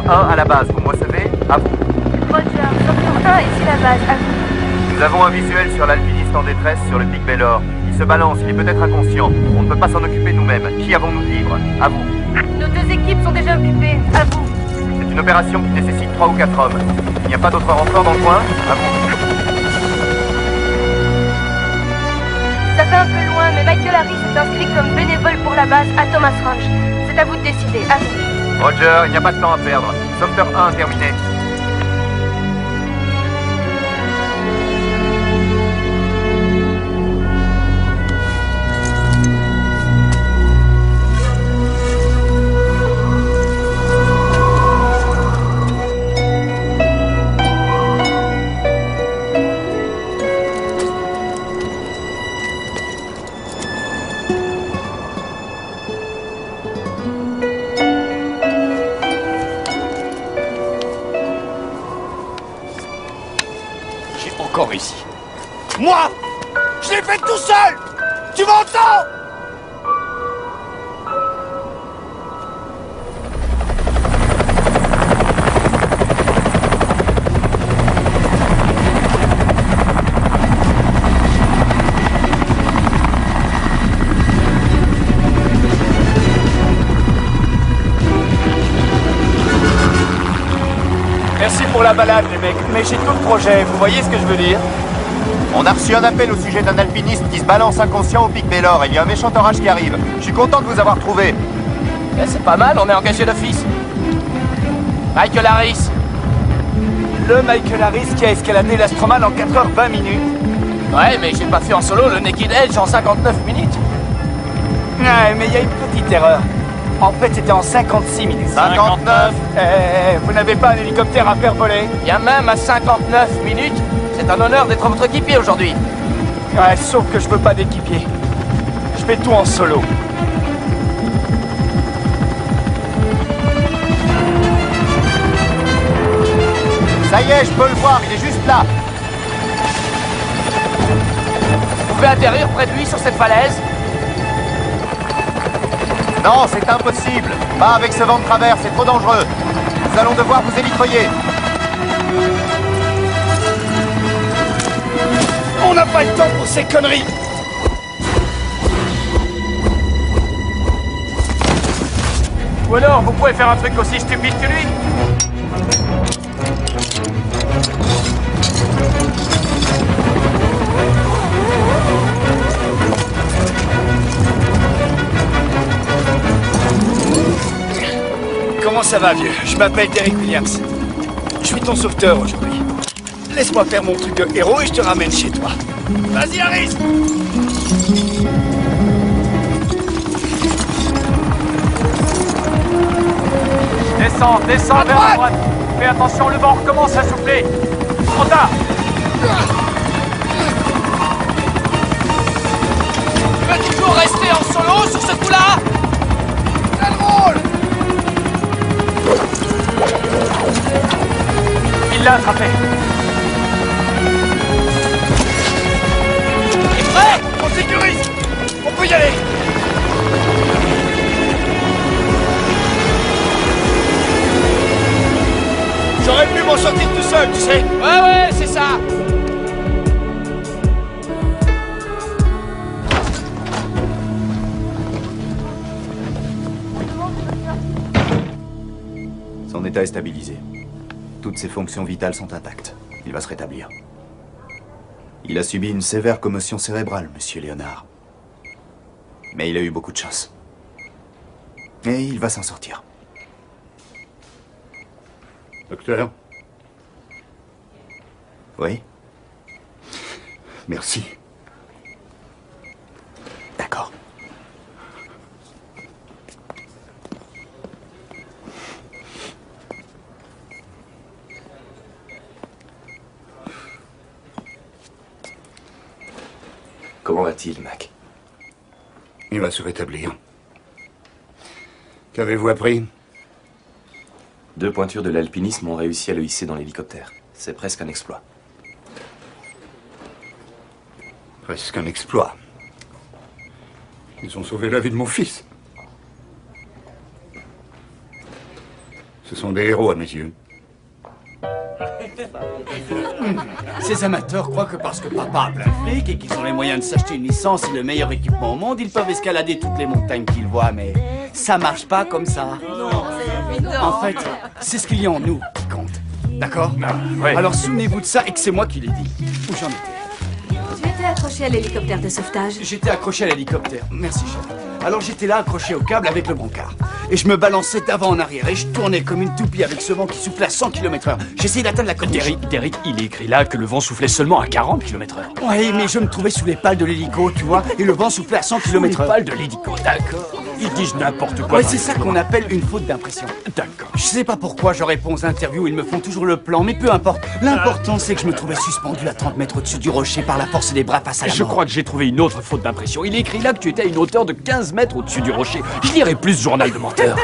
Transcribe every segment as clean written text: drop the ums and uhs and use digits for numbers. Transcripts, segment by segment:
1 à la base, vous me recevez? À vous. Roger, Sauveteur 1, ici la base, à vous. Nous avons un visuel sur l'alpiniste en détresse sur le pic Bellor. Il se balance, il est peut-être inconscient. On ne peut pas s'en occuper nous-mêmes. Qui avons-nous de libre? À vous. Nos 2 équipes sont déjà occupées, à vous. C'est une opération qui nécessite 3 ou 4 hommes. Il n'y a pas d'autres renforts dans le coin? À vous. Ça fait un peu loin, mais Michael Harris est inscrit comme bénévole pour la base à Thomas Ranch. C'est à vous de décider, à vous. Roger, il n'y a pas de temps à perdre. Sauveteur 1 terminé. Encore ici. Moi, je l'ai fait tout seul. Tu m'entends? Merci pour la balade, les mecs, mais j'ai d'autres projets, vous voyez ce que je veux dire? On a reçu un appel au sujet d'un alpiniste qui se balance inconscient au pic Bellor. Il y a un méchant orage qui arrive. Je suis content de vous avoir trouvé. C'est pas mal, on est engagé d'office. Michael Harris. Le Michael Harris qui a escaladé l'Astroman en 4h20 minutes. Ouais, mais j'ai pas fait en solo le Naked Edge en 59 minutes. Ouais, mais il y a une petite erreur. En fait, c'était en 56 minutes. 59. Vous n'avez pas un hélicoptère à faire voler? Il y a même à 59 minutes. C'est un honneur d'être votre équipier aujourd'hui. Ouais, sauf que je veux pas d'équipier. Je fais tout en solo. Ça y est, je peux le voir, il est juste là. Vous pouvez atterrir près de lui sur cette falaise? Non, c'est impossible. Pas avec ce vent de travers, c'est trop dangereux. Nous allons devoir vous élitroyer. On n'a pas le temps pour ces conneries. Ou alors, vous pouvez faire un truc aussi stupide que lui? Comment ça va, vieux? Je m'appelle Derek Williams. Je suis ton sauveteur aujourd'hui. Laisse-moi faire mon truc de héros et je te ramène chez toi. Vas-y, Harris! Descends, descends vers la droite. Fais attention, le vent recommence à souffler. Trop tard. Tu vas toujours rester en solo sur ce coup-là? C'est drôle! Il l'a attrapé. Il est prêt? On sécurise. On peut y aller. J'aurais pu m'en sortir tout seul, tu sais. Ouais, c'est ça. Son état est stabilisé. Toutes ses fonctions vitales sont intactes. Il va se rétablir. Il a subi une sévère commotion cérébrale, monsieur Léonard. Mais il a eu beaucoup de chance. Et il va s'en sortir. Docteur? Oui? Merci. D'accord. Comment va-t-il, Mac? Il va se rétablir. Qu'avez-vous appris? 2 pointures de l'alpinisme ont réussi à le hisser dans l'hélicoptère. C'est presque un exploit. Presque un exploit. Ils ont sauvé la vie de mon fils. Ce sont des héros à mes yeux. Ces amateurs croient que parce que papa a plein de fric et qu'ils ont les moyens de s'acheter une licence et le meilleur équipement au monde, ils peuvent escalader toutes les montagnes qu'ils voient, mais ça marche pas comme ça. En fait, c'est ce qu'il y a en nous qui compte. D'accord? ouais. Alors souvenez-vous de ça et que c'est moi qui l'ai dit. Où j'en étais? Tu étais accroché à l'hélicoptère de sauvetage. J'étais accroché à l'hélicoptère. Merci, chef. Alors j'étais là accroché au câble avec le brancard. Et je me balançais d'avant en arrière et je tournais comme une toupie avec ce vent qui soufflait à 100 km/h. J'essayais d'atteindre la côte. Derek, il est écrit là que le vent soufflait seulement à 40 km/h. Oui, mais je me trouvais sous les pales de l'hélico, tu vois, et le vent soufflait à 100 Les km/h. pales de l'hélico, d'accord. Ils disent n'importe quoi. Ouais, c'est ça qu'on appelle une faute d'impression. D'accord. Je sais pas pourquoi je réponds aux interviews, ils me font toujours le plan, mais peu importe. L'important, c'est que je me trouvais suspendu à 30 mètres au-dessus du rocher par la force des bras face à la Je mort. crois que j'ai trouvé une autre faute d'impression. Il est écrit là que tu étais à une hauteur de 15 mètres au-dessus du rocher. Je lirai plus ce journal de menteur.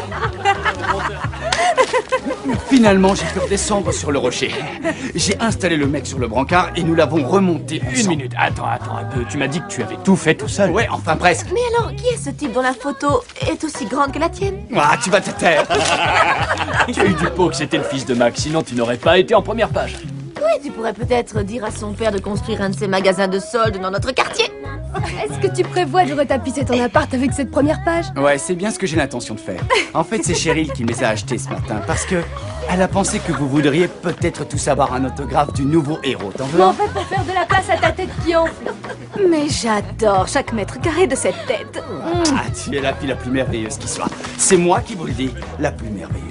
Finalement, j'ai pu redescendre sur le rocher. J'ai installé le mec sur le brancard et nous l'avons remonté. Une minute, attends un peu. Tu m'as dit que tu avais tout fait tout seul. Ouais, enfin presque. Mais alors, qui est ce type dont la photo est aussi grande que la tienne? Ah, tu vas te taire. Tu as eu du pot que c'était le fils de Mac, sinon tu n'aurais pas été en première page. Oui, tu pourrais peut-être dire à son père de construire un de ses magasins de soldes dans notre quartier. Est-ce que tu prévois de retapisser ton appart avec cette première page? Ouais, c'est bien ce que j'ai l'intention de faire. En fait, c'est Cheryl qui me les a achetés ce matin parce que elle a pensé que vous voudriez peut-être tous avoir un autographe du nouveau héros. T'en veux Mais en un? fait, pour faire de la place à ta tête qui enfle. Mais j'adore chaque mètre carré de cette tête. Ah, tu es la fille la plus merveilleuse qui soit. C'est moi qui vous le dis, la plus merveilleuse.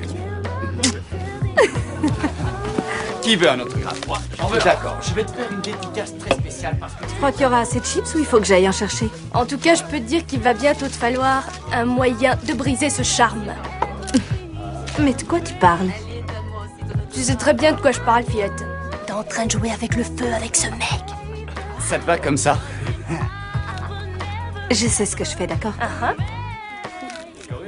Qui veut un autographe? Moi, j'en veux. D'accord, je vais te faire une dédicace très spéciale parce que... Tu crois qu'il y aura assez de chips ou il faut que j'aille en chercher? En tout cas, je peux te dire qu'il va bientôt te falloir un moyen de briser ce charme. Mais de quoi tu parles? Tu sais très bien de quoi je parle, fillette. T'es en train de jouer avec le feu avec ce mec. Ça te va comme ça? Je sais ce que je fais, d'accord?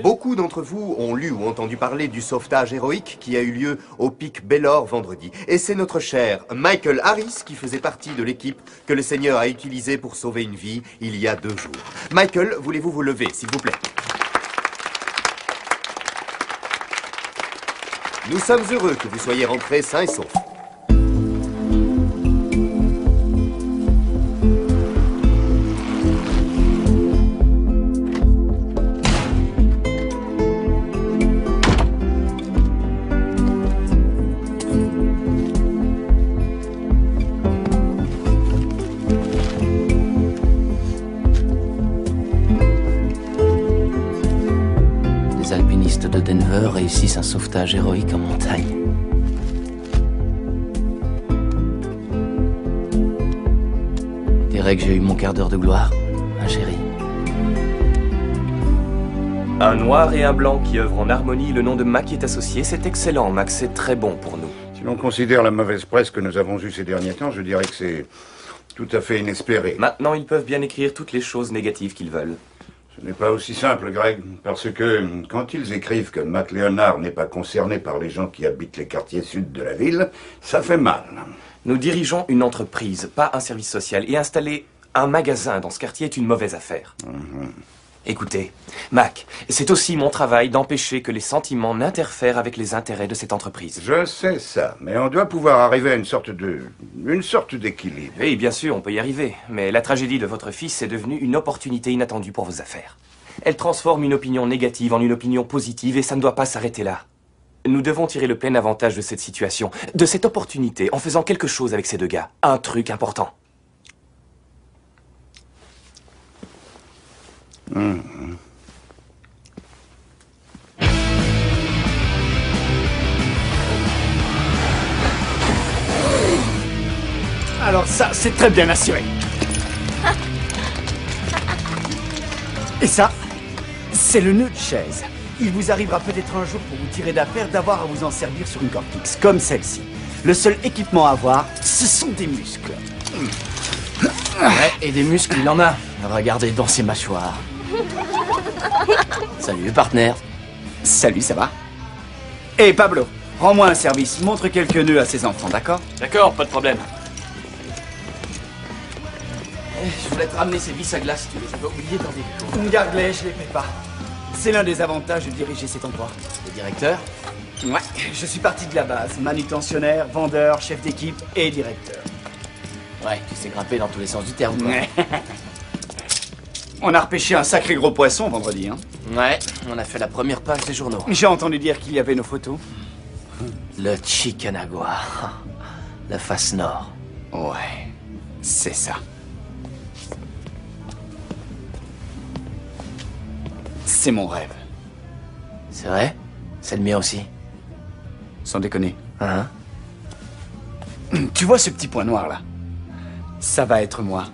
Beaucoup d'entre vous ont lu ou entendu parler du sauvetage héroïque qui a eu lieu au Pic Bellor vendredi. Et c'est notre cher Michael Harris qui faisait partie de l'équipe que le Seigneur a utilisée pour sauver une vie il y a 2 jours. Michael, voulez-vous vous lever, s'il vous plaît? Nous sommes heureux que vous soyez rentrés sains et saufs. Des alpinistes de Denver réussissent un sauvetage héroïque en montagne. Derek, j'ai eu mon quart d'heure de gloire, ma chérie. Un noir et un blanc qui œuvrent en harmonie, le nom de Mac est associé. C'est excellent, Mac, c'est très bon pour nous. Si l'on considère la mauvaise presse que nous avons eue ces derniers temps, je dirais que c'est tout à fait inespéré. Maintenant, ils peuvent bien écrire toutes les choses négatives qu'ils veulent. Ce n'est pas aussi simple, Greg, parce que quand ils écrivent que Mac Leonard n'est pas concerné par les gens qui habitent les quartiers sud de la ville, ça fait mal. Nous dirigeons une entreprise, pas un service social, et installer un magasin dans ce quartier est une mauvaise affaire. Écoutez, Mac, c'est aussi mon travail d'empêcher que les sentiments n'interfèrent avec les intérêts de cette entreprise. Je sais ça, mais on doit pouvoir arriver à une sorte d'équilibre. Oui, bien sûr, on peut y arriver, mais la tragédie de votre fils est devenue une opportunité inattendue pour vos affaires. Elle transforme une opinion négative en une opinion positive et ça ne doit pas s'arrêter là. Nous devons tirer le plein avantage de cette situation, de cette opportunité, en faisant quelque chose avec ces 2 gars. Un truc important. Alors ça, c'est très bien assuré. Et ça, c'est le nœud de chaise. Il vous arrivera peut-être un jour pour vous tirer d'affaire d'avoir à vous en servir sur une corde fixe, comme celle-ci. Le seul équipement à avoir, ce sont des muscles. Ouais, et des muscles, il en a. Regardez dans ses mâchoires. Salut, partenaire. Salut, ça va? Hé, Pablo, rends-moi un service. Montre quelques nœuds à ces enfants, d'accord? D'accord, pas de problème. Je voulais te ramener ces vis à glace, tu les avais oubliées dans des pots. Garde-les, je les paie pas. C'est l'un des avantages de diriger cet endroit. Le directeur? Ouais, je suis parti de la base. Manutentionnaire, vendeur, chef d'équipe et directeur. Ouais, tu sais grimper dans tous les sens du terme, quoi. Ouais. On a repêché un sacré gros poisson vendredi, hein. Ouais, on a fait la première page des journaux. J'ai entendu dire qu'il y avait nos photos. Le Chickanauga. La face nord. Ouais, c'est ça. C'est mon rêve. C'est vrai? C'est le mien aussi. Sans déconner. Hein? Tu vois ce petit point noir là? Ça va être moi.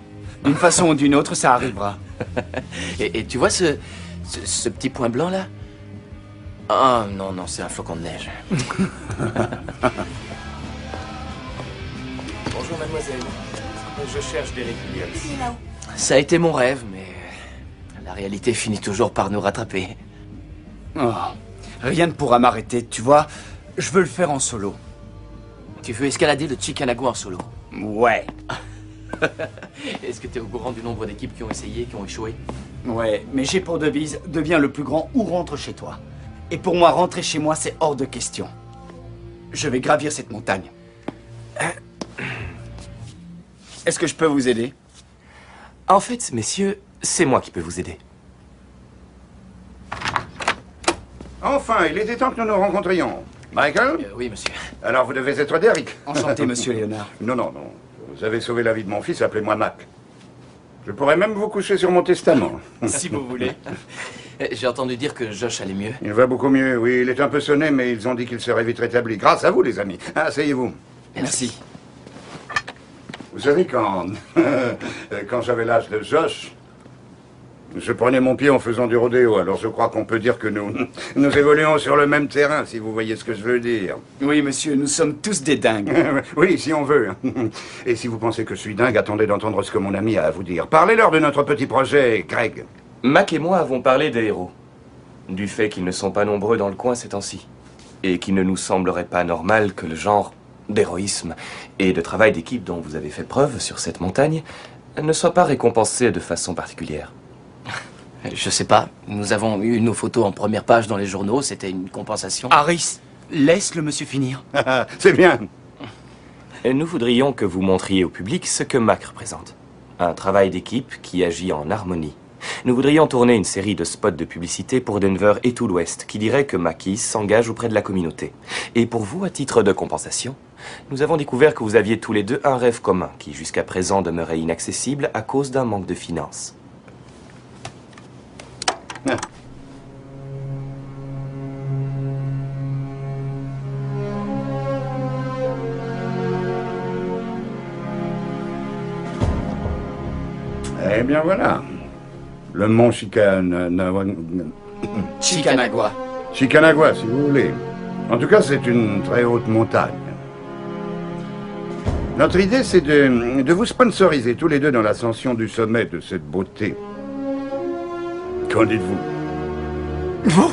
D'une façon ou d'une autre, ça arrivera. Et tu vois ce petit point blanc là? Oh non, non, c'est un flocon de neige. Bonjour, mademoiselle. Je cherche Derek Williams. Ça a été mon rêve, mais la réalité finit toujours par nous rattraper. Oh, rien ne pourra m'arrêter, tu vois. Je veux le faire en solo. Tu veux escalader le Chickanauga en solo? Ouais. Est-ce que tu es au courant du nombre d'équipes qui ont essayé, qui ont échoué? Ouais, mais j'ai pour devise, deviens le plus grand ou rentre chez toi. Et pour moi, rentrer chez moi, c'est hors de question. Je vais gravir cette montagne. Est-ce que je peux vous aider? En fait, messieurs, c'est moi qui peux vous aider. Enfin, il était temps que nous nous rencontrions. Michael? Oui, monsieur. Alors vous devez être Derek. Enchanté, monsieur Léonard. Non, non, non. Vous avez sauvé la vie de mon fils, appelez-moi Mac. Je pourrais même vous coucher sur mon testament. Si vous voulez. J'ai entendu dire que Josh allait mieux. Il va beaucoup mieux, oui. Il est un peu sonné, mais ils ont dit qu'il serait vite rétabli. Grâce à vous, les amis. Asseyez-vous. Merci. Vous savez, quand j'avais l'âge de Josh, je prenais mon pied en faisant du rodéo. Alors je crois qu'on peut dire que nous évoluons sur le même terrain, si vous voyez ce que je veux dire. Oui, monsieur, nous sommes tous des dingues. Oui, si on veut. Et si vous pensez que je suis dingue, attendez d'entendre ce que mon ami a à vous dire. Parlez-leur de notre petit projet, Greg. Mac et moi avons parlé des héros. Du fait qu'ils ne sont pas nombreux dans le coin ces temps-ci. Et qu'il ne nous semblerait pas normal que le genre d'héroïsme et de travail d'équipe dont vous avez fait preuve sur cette montagne ne soit pas récompensé de façon particulière. Je sais pas. Nous avons eu nos photos en première page dans les journaux. C'était une compensation. Harris, laisse le monsieur finir. C'est bien. Et nous voudrions que vous montriez au public ce que Mac représente. Un travail d'équipe qui agit en harmonie. Nous voudrions tourner une série de spots de publicité pour Denver et tout l'Ouest qui dirait que Mackie s'engage auprès de la communauté. Et pour vous, à titre de compensation, nous avons découvert que vous aviez tous les deux un rêve commun qui jusqu'à présent demeurait inaccessible à cause d'un manque de finances. Eh bien voilà. Le mont Chickanauga. Chickanauga, si vous voulez. En tout cas, c'est une très haute montagne. Notre idée, c'est de vous sponsoriser tous les deux dans l'ascension du sommet de cette beauté. Qu'en dites-vous? Vous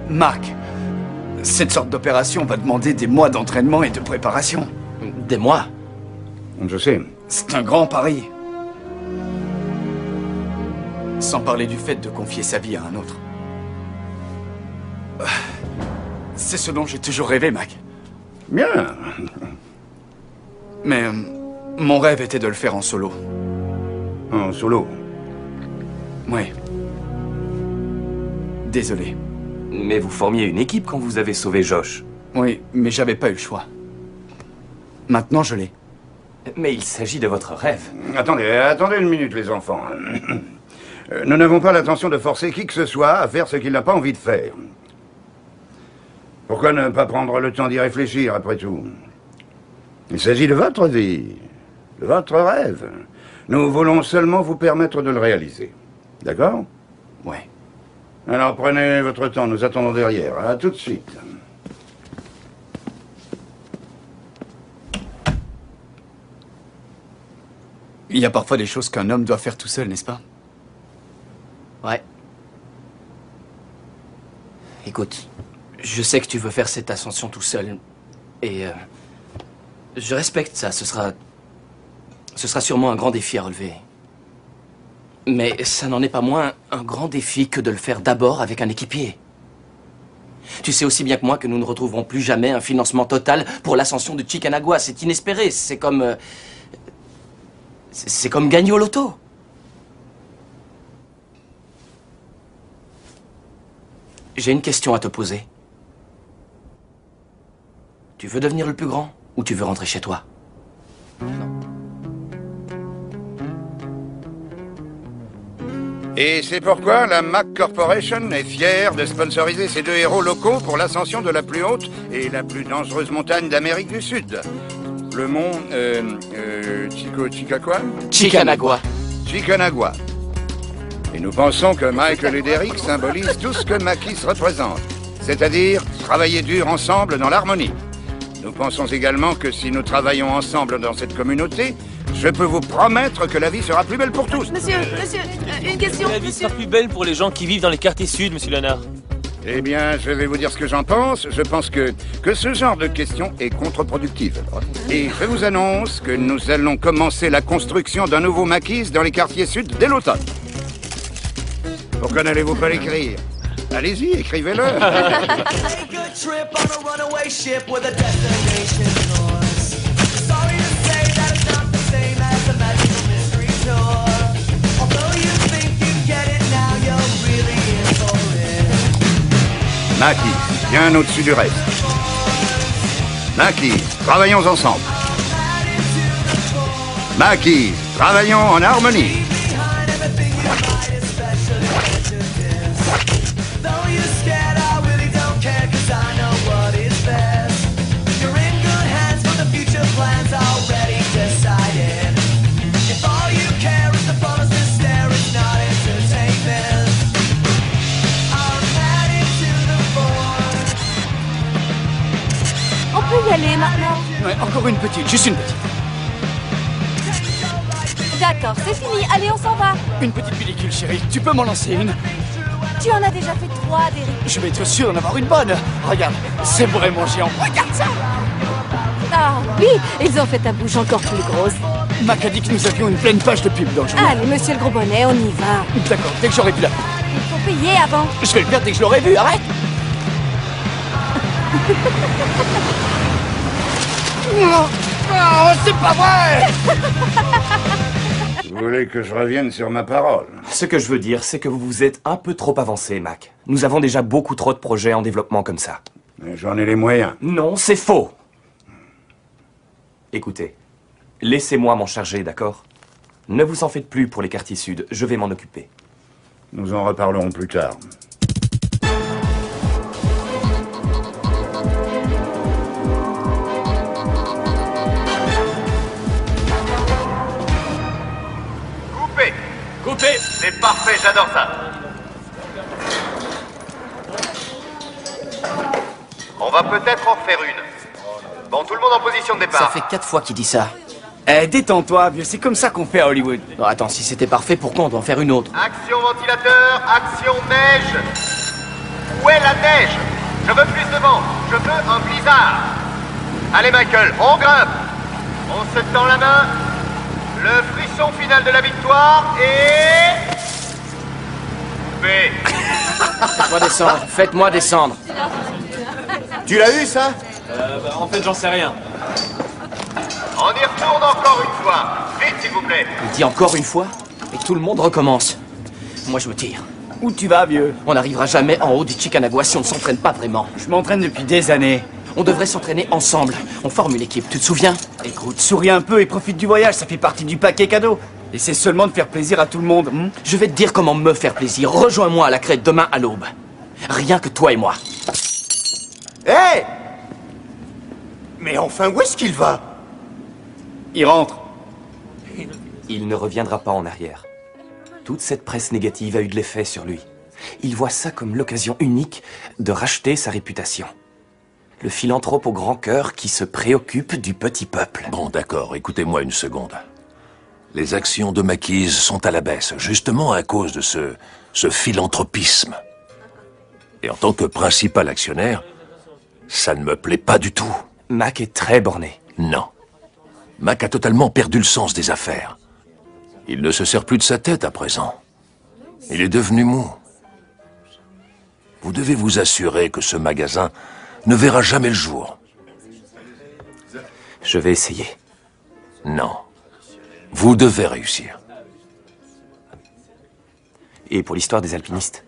Marc, cette sorte d'opération va demander des mois d'entraînement et de préparation. Des mois? Je sais. C'est un grand pari. Sans parler du fait de confier sa vie à un autre. C'est ce dont j'ai toujours rêvé, Mac. Bien. Mais mon rêve était de le faire en solo. En solo? Oui. Désolé. Mais vous formiez une équipe quand vous avez sauvé Josh. Oui, mais j'avais pas eu le choix. Maintenant, je l'ai. Mais il s'agit de votre rêve. Attendez une minute, les enfants. Nous n'avons pas l'intention de forcer qui que ce soit à faire ce qu'il n'a pas envie de faire. Pourquoi ne pas prendre le temps d'y réfléchir, après tout? Il s'agit de votre vie, de votre rêve. Nous voulons seulement vous permettre de le réaliser. D'accord? Ouais. Alors prenez votre temps, nous attendons derrière. À tout de suite. Il y a parfois des choses qu'un homme doit faire tout seul, n'est-ce pas? Ouais. Écoute, je sais que tu veux faire cette ascension tout seul. Et je respecte ça. Ce sera sûrement un grand défi à relever. Mais ça n'en est pas moins un grand défi que de le faire d'abord avec un équipier. Tu sais aussi bien que moi que nous ne retrouverons plus jamais un financement total pour l'ascension de Chickanagua. C'est inespéré. C'est comme... c'est comme gagner au loto. J'ai une question à te poser. Tu veux devenir le plus grand ou tu veux rentrer chez toi? Et c'est pourquoi la Mac Corporation est fière de sponsoriser ces deux héros locaux pour l'ascension de la plus haute et la plus dangereuse montagne d'Amérique du Sud. Le mont... Chickanagua. Chickanagua. Et nous pensons que Michael et Derek symbolisent tout ce que Makis représente, c'est-à-dire travailler dur ensemble dans l'harmonie. Nous pensons également que si nous travaillons ensemble dans cette communauté, je peux vous promettre que la vie sera plus belle pour tous. Monsieur, une question. La vie sera plus belle pour les gens qui vivent dans les quartiers sud, monsieur Léonard. Eh bien, je vais vous dire ce que j'en pense. Je pense que ce genre de question est contre-productive. Et je vous annonce que nous allons commencer la construction d'un nouveau maquis dans les quartiers sud dès l'automne. Pourquoi n'allez-vous pas l'écrire? Allez-y, écrivez-le. Makis, bien au-dessus du reste. Makis, travaillons ensemble. Makis, travaillons en harmonie. On peut y aller maintenant. Ouais, encore une petite, juste une petite. D'accord, c'est fini. Allez, on s'en va. Une petite pellicule, chérie. Tu peux m'en lancer une? Tu en as déjà fait 3, Derek. Je vais être sûr d'en avoir une bonne. Regarde, c'est vraiment géant. Regarde ça! Ah oui, ils ont fait ta bouche encore plus grosse. Mac a dit que nous avions une pleine page de pub dans le journal. Allez, monsieur le gros bonnet, on y va. D'accord, dès que j'aurai vu la pub. Il faut payer avant. Je vais le faire dès que je l'aurai vu, arrête! Oh, c'est pas vrai! Vous voulez que je revienne sur ma parole? Ce que je veux dire, c'est que vous vous êtes un peu trop avancé, Mac. Nous avons déjà beaucoup trop de projets en développement comme ça. Mais j'en ai les moyens. Non, c'est faux! Écoutez, laissez-moi m'en charger, d'accord? Ne vous en faites plus pour les quartiers sud, je vais m'en occuper. Nous en reparlerons plus tard. Coupé. Coupé! C'est parfait, j'adore ça. On va peut-être en refaire une. Bon, tout le monde en position de départ. Ça fait 4 fois qu'il dit ça. Eh, détends-toi, vieux, c'est comme ça qu'on fait à Hollywood. Non, attends, si c'était parfait, pourquoi on doit en faire une autre? Action ventilateur, action neige. Où est la neige? Je veux plus de vent. Je veux un blizzard. Allez, Michael, on grimpe. On se tend la main. Le frisson final de la victoire et... Coupé. Faites-moi descendre, faites-moi descendre. Tu l'as eu, ça? En fait, j'en sais rien. On y retourne encore une fois. Vite, s'il vous plaît. Il dit encore une fois, et tout le monde recommence. Moi, je me tire. Où tu vas, vieux? On n'arrivera jamais en haut du Chickanagua si on ne s'entraîne pas vraiment. Je m'entraîne depuis des années. On devrait s'entraîner ensemble. On forme une équipe, tu te souviens? Écoute, souris un peu et profite du voyage, ça fait partie du paquet cadeau. Essaie seulement de faire plaisir à tout le monde. Je vais te dire comment me faire plaisir. Rejoins-moi à la crête demain à l'aube. Rien que toi et moi. Hé hey! Mais enfin, où est-ce qu'il va? Il rentre. Il ne reviendra pas en arrière. Toute cette presse négative a eu de l'effet sur lui. Il voit ça comme l'occasion unique de racheter sa réputation. Le philanthrope au grand cœur qui se préoccupe du petit peuple. Bon, d'accord, écoutez-moi une seconde. Les actions de Makis sont à la baisse, justement à cause de ce philanthropisme. Et en tant que principal actionnaire, ça ne me plaît pas du tout. Mac est très borné. Non. Mac a totalement perdu le sens des affaires. Il ne se sert plus de sa tête à présent. Il est devenu mou. Vous devez vous assurer que ce magasin ne verra jamais le jour. Je vais essayer. Non. Vous devez réussir. Et pour l'histoire des alpinistes?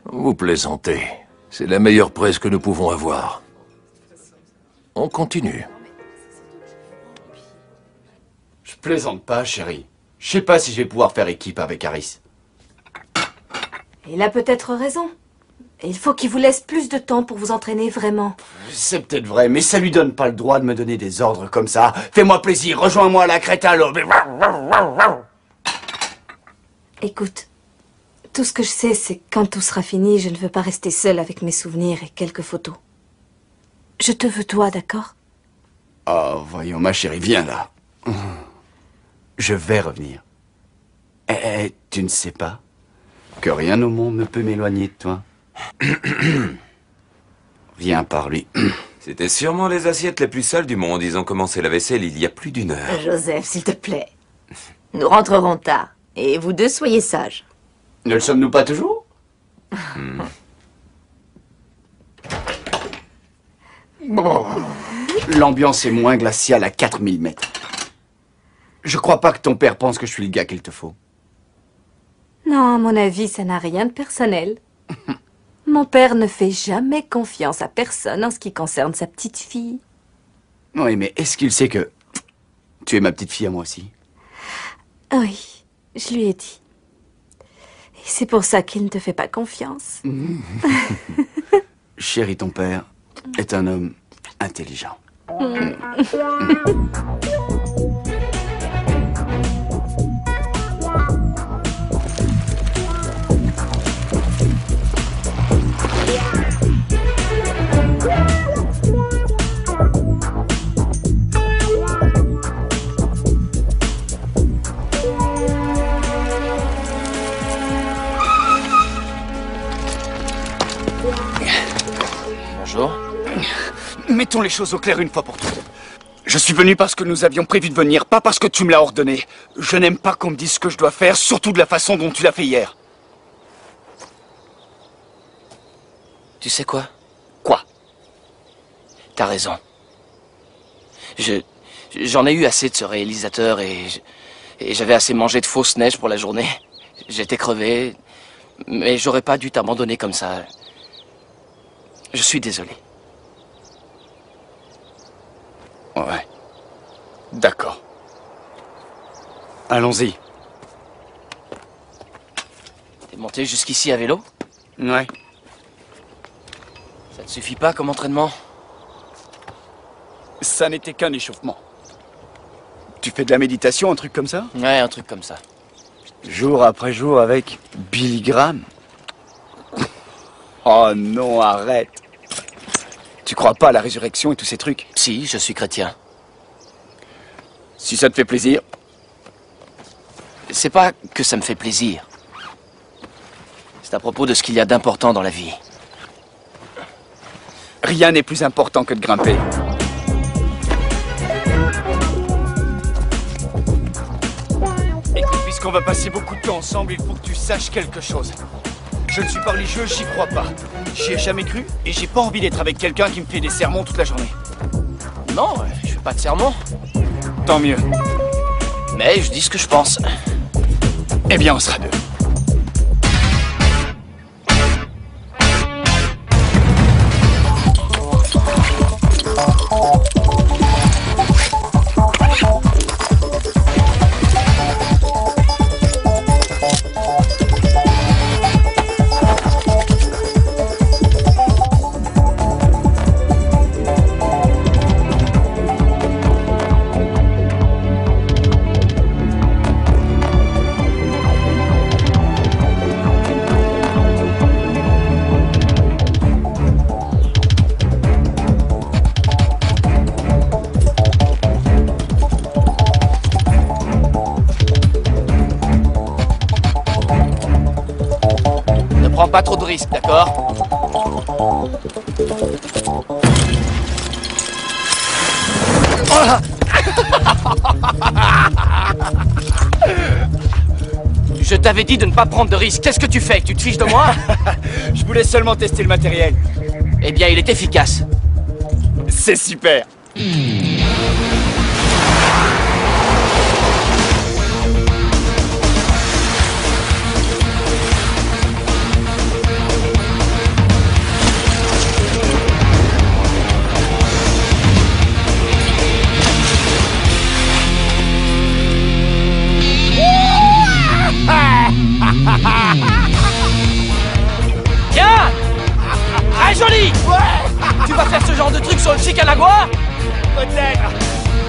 Vous plaisantez. C'est la meilleure presse que nous pouvons avoir. On continue. Je plaisante pas, chérie. Je sais pas si je vais pouvoir faire équipe avec Harris. Il a peut-être raison. Il faut qu'il vous laisse plus de temps pour vous entraîner vraiment. C'est peut-être vrai, mais ça lui donne pas le droit de me donner des ordres comme ça. Fais-moi plaisir, rejoins-moi à la crête à l'aube. Écoute, tout ce que je sais, c'est que quand tout sera fini, je ne veux pas rester seule avec mes souvenirs et quelques photos. Je te veux toi, d'accord? Oh, voyons, ma chérie, viens là. Je vais revenir. Eh, tu ne sais pas que rien au monde ne peut m'éloigner de toi. Viens par lui. C'était sûrement les assiettes les plus sales du monde. Ils ont commencé la vaisselle il y a plus d'1 heure. Joseph, s'il te plaît. Nous rentrerons tard. Et vous deux, soyez sages. Ne le sommes-nous pas toujours? Bon. L'ambiance est moins glaciale à 4000 mètres. Je crois pas que ton père pense que je suis le gars qu'il te faut. Non, à mon avis, ça n'a rien de personnel. Mon père ne fait jamais confiance à personne en ce qui concerne sa petite fille. Oui, mais est-ce qu'il sait que tu es ma petite fille à moi aussi? Oui, je lui ai dit. Et c'est pour ça qu'il ne te fait pas confiance. Chérie, ton père est un homme intelligent. Bonjour. Mettons les choses au clair une fois pour toutes. Je suis venu parce que nous avions prévu de venir, pas parce que tu me l'as ordonné. Je n'aime pas qu'on me dise ce que je dois faire, surtout de la façon dont tu l'as fait hier. Tu sais quoi? Quoi? T'as raison. J'en ai eu assez de ce réalisateur et j'avais assez mangé de fausse neige pour la journée. J'étais crevé, mais j'aurais pas dû t'abandonner comme ça. Je suis désolé. Ouais. D'accord. Allons-y. T'es monté jusqu'ici à vélo? Ouais. Ça te suffit pas comme entraînement? Ça n'était qu'un échauffement. Tu fais de la méditation, un truc comme ça? Ouais, un truc comme ça. Jour après jour avec Billy Graham? Oh non, arrête. Tu crois pas à la résurrection et tous ces trucs? Si, je suis chrétien. Si ça te fait plaisir. C'est pas que ça me fait plaisir. C'est à propos de ce qu'il y a d'important dans la vie. Rien n'est plus important que de grimper. Écoute, puisqu'on va passer beaucoup de temps ensemble, il faut que tu saches quelque chose. Je ne suis pas religieux, j'y crois pas. J'y ai jamais cru et j'ai pas envie d'être avec quelqu'un qui me fait des sermons toute la journée. Non, je fais pas de sermons. Tant mieux. Mais je dis ce que je pense. Eh bien, on sera deux. Prends pas trop de risques, d'accord? Je t'avais dit de ne pas prendre de risques. Qu'est-ce que tu fais? Tu te fiches de moi? Je voulais seulement tester le matériel. Eh bien, il est efficace. C'est super. Tiens! Très joli! Tu vas faire ce genre de truc sur le Chikanagua? Peut-être.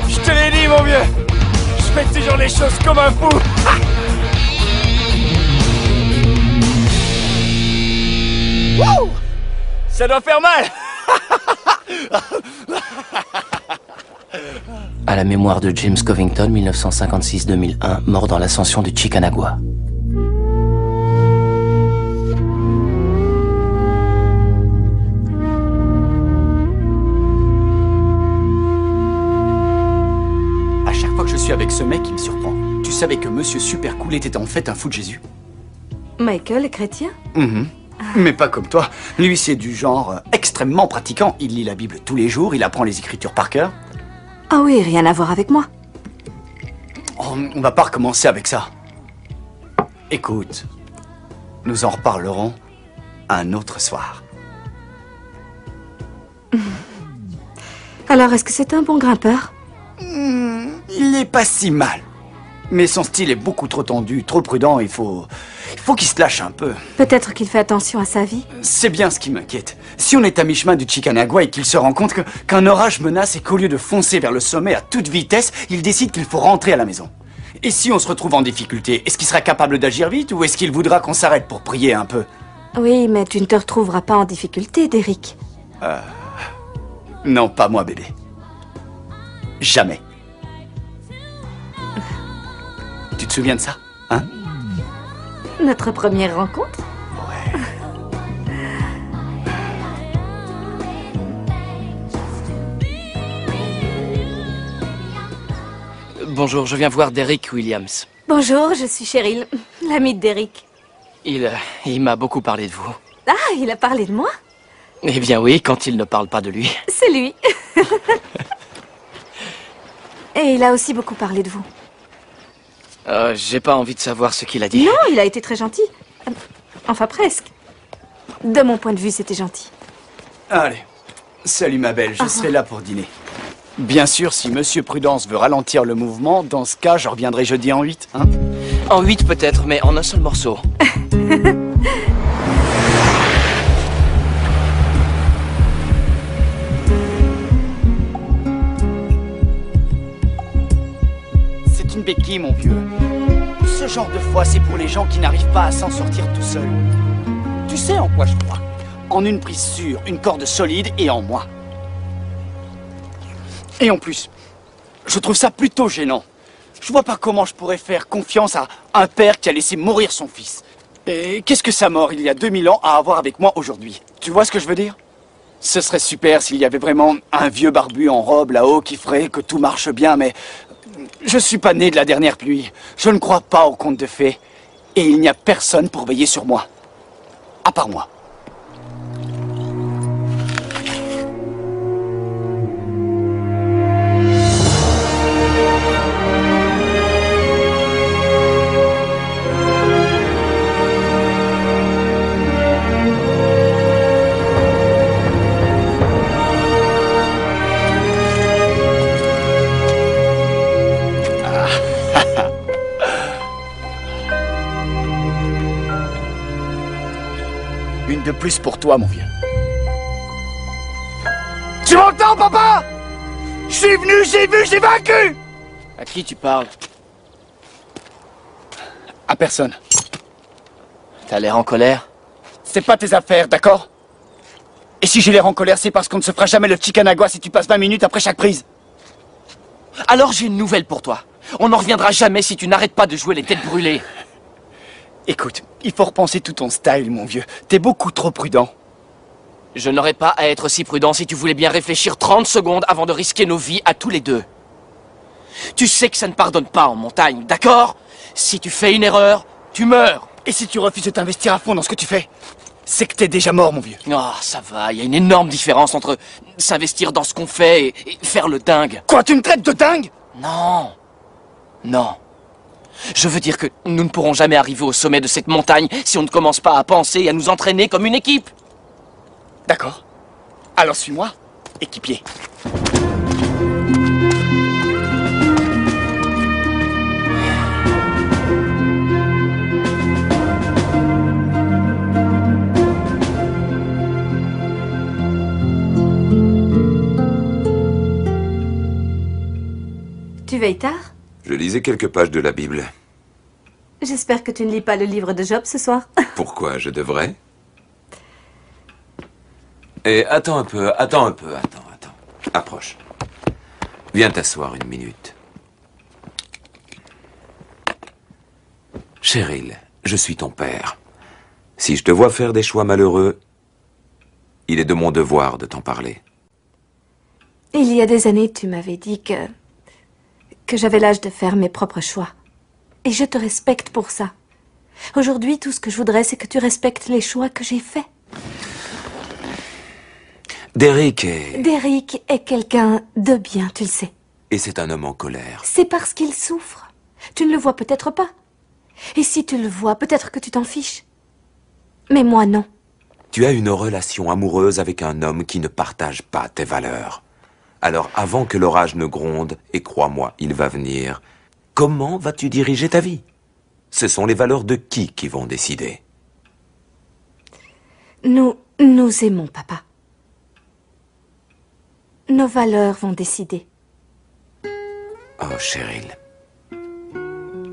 Je te l'ai dit, mon vieux. Je fais toujours les choses comme un fou. Wouh! Ça doit faire mal. À la mémoire de James Covington, 1956-2001, mort dans l'ascension du Chikanagua. À chaque fois que je suis avec ce mec, il me surprend. Tu savais que Monsieur Supercool était en fait un fou de Jésus? Michael est chrétien? Mais pas comme toi. Lui, c'est du genre extrêmement pratiquant. Il lit la Bible tous les jours, il apprend les Écritures par cœur. Ah oui, rien à voir avec moi. Oh, on va pas recommencer avec ça. Écoute, nous en reparlerons un autre soir. Alors, est-ce que c'est un bon grimpeur? Il n'est pas si mal. Mais son style est beaucoup trop tendu, trop prudent, il faut qu'il se lâche un peu. Peut-être qu'il fait attention à sa vie. C'est bien ce qui m'inquiète. Si on est à mi-chemin du Chikanagua et qu'il se rend compte qu'un orage menace et qu'au lieu de foncer vers le sommet à toute vitesse, il décide qu'il faut rentrer à la maison. Et si on se retrouve en difficulté, est-ce qu'il sera capable d'agir vite ou est-ce qu'il voudra qu'on s'arrête pour prier un peu? Oui, mais tu ne te retrouveras pas en difficulté, Derek. Non, pas moi, bébé. Jamais. Tu te souviens de ça, hein? Notre première rencontre? Ouais. Bonjour, je viens voir Derek Williams. Bonjour, je suis Cheryl, l'amie de Derek. Il m'a beaucoup parlé de vous. Ah, il a parlé de moi? Eh bien oui, quand il ne parle pas de lui. C'est lui. Et il a aussi beaucoup parlé de vous. J'ai pas envie de savoir ce qu'il a dit. Non, il a été très gentil. Enfin, presque. De mon point de vue, c'était gentil. Allez, salut ma belle, je serai là pour dîner. Bien sûr, si Monsieur Prudence veut ralentir le mouvement, dans ce cas, je reviendrai jeudi en 8, hein? En 8 peut-être, mais en un seul morceau. C'est une béquille, mon vieux. Ce genre de foi, c'est pour les gens qui n'arrivent pas à s'en sortir tout seuls. Tu sais en quoi je crois? En une prise sûre, une corde solide et en moi. Et en plus, je trouve ça plutôt gênant. Je vois pas comment je pourrais faire confiance à un père qui a laissé mourir son fils. Et qu'est-ce que sa mort, il y a 2000 ans, a à voir avec moi aujourd'hui? Tu vois ce que je veux dire? Ce serait super s'il y avait vraiment un vieux barbu en robe là-haut qui ferait que tout marche bien, mais je suis pas né de la dernière pluie. Je ne crois pas aux contes de fées. Et il n'y a personne pour veiller sur moi. À part moi. Une de plus pour toi, mon vieux. Tu m'entends, papa? Je suis venu, j'ai vu, j'ai vaincu! À qui tu parles? À personne. T'as l'air en colère? C'est pas tes affaires, d'accord? Et si j'ai l'air en colère, c'est parce qu'on ne se fera jamais le Chikanagua si tu passes 20 minutes après chaque prise. Alors j'ai une nouvelle pour toi. On n'en reviendra jamais si tu n'arrêtes pas de jouer les têtes brûlées. Écoute, il faut repenser tout ton style, mon vieux. T'es beaucoup trop prudent. Je n'aurais pas à être si prudent si tu voulais bien réfléchir 30 secondes avant de risquer nos vies à tous les deux. Tu sais que ça ne pardonne pas en montagne, d'accord? Si tu fais une erreur, tu meurs. Et si tu refuses de t'investir à fond dans ce que tu fais, c'est que t'es déjà mort, mon vieux. Oh, ça va, il y a une énorme différence entre s'investir dans ce qu'on fait et faire le dingue. Quoi, tu me traites de dingue? Non. Non. Je veux dire que nous ne pourrons jamais arriver au sommet de cette montagne si on ne commence pas à penser et à nous entraîner comme une équipe. D'accord. Alors suis-moi, équipier. Tu veilles tard? Je lisais quelques pages de la Bible. J'espère que tu ne lis pas le livre de Job ce soir. Pourquoi je devrais? Et attends un peu. Approche. Viens t'asseoir une minute. Cheryl, je suis ton père. Si je te vois faire des choix malheureux, il est de mon devoir de t'en parler. Il y a des années, tu m'avais dit que j'avais l'âge de faire mes propres choix. Et je te respecte pour ça. Aujourd'hui, tout ce que je voudrais, c'est que tu respectes les choix que j'ai faits. Derek est quelqu'un de bien, tu le sais. Et c'est un homme en colère. C'est parce qu'il souffre. Tu ne le vois peut-être pas. Et si tu le vois, peut-être que tu t'en fiches. Mais moi, non. Tu as une relation amoureuse avec un homme qui ne partage pas tes valeurs. Alors, avant que l'orage ne gronde, et crois-moi, il va venir, comment vas-tu diriger ta vie? Ce sont les valeurs de qui vont décider? Nous aimons, papa. Nos valeurs vont décider. Oh, Cheryl.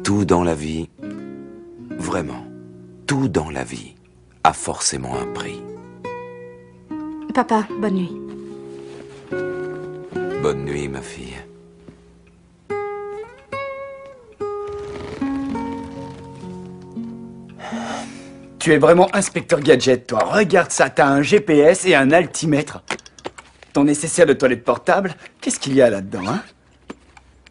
Tout dans la vie, vraiment, tout dans la vie a forcément un prix. Papa, bonne nuit. Bonne nuit, ma fille. Tu es vraiment inspecteur gadget, toi. Regarde ça, t'as un GPS et un altimètre. Ton nécessaire de toilette portable, qu'est-ce qu'il y a là-dedans, hein?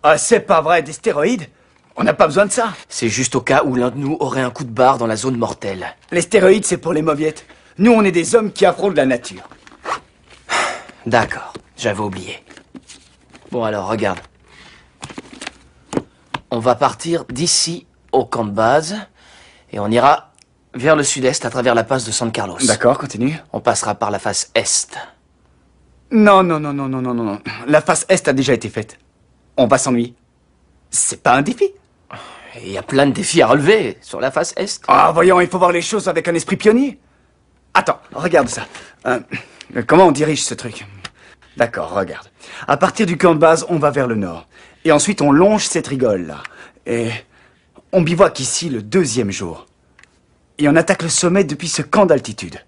Ah, c'est pas vrai, des stéroïdes? On n'a pas besoin de ça. C'est juste au cas où l'un de nous aurait un coup de barre dans la zone mortelle. Les stéroïdes, c'est pour les mauviettes. Nous, on est des hommes qui affrontent la nature. D'accord, j'avais oublié. Bon alors, regarde. On va partir d'ici au camp de base et on ira vers le sud-est à travers la passe de San Carlos. D'accord, continue. On passera par la face est. Non. La face est a déjà été faite. On va s'ennuyer. C'est pas un défi. Il y a plein de défis à relever sur la face est. Ah, voyons, il faut voir les choses avec un esprit pionnier. Attends, regarde ça. Comment on dirige ce truc? D'accord, regarde. À partir du camp de base, on va vers le nord. Et ensuite, on longe cette rigole-là. Et on bivouaque ici le 2e jour. Et on attaque le sommet depuis ce camp d'altitude.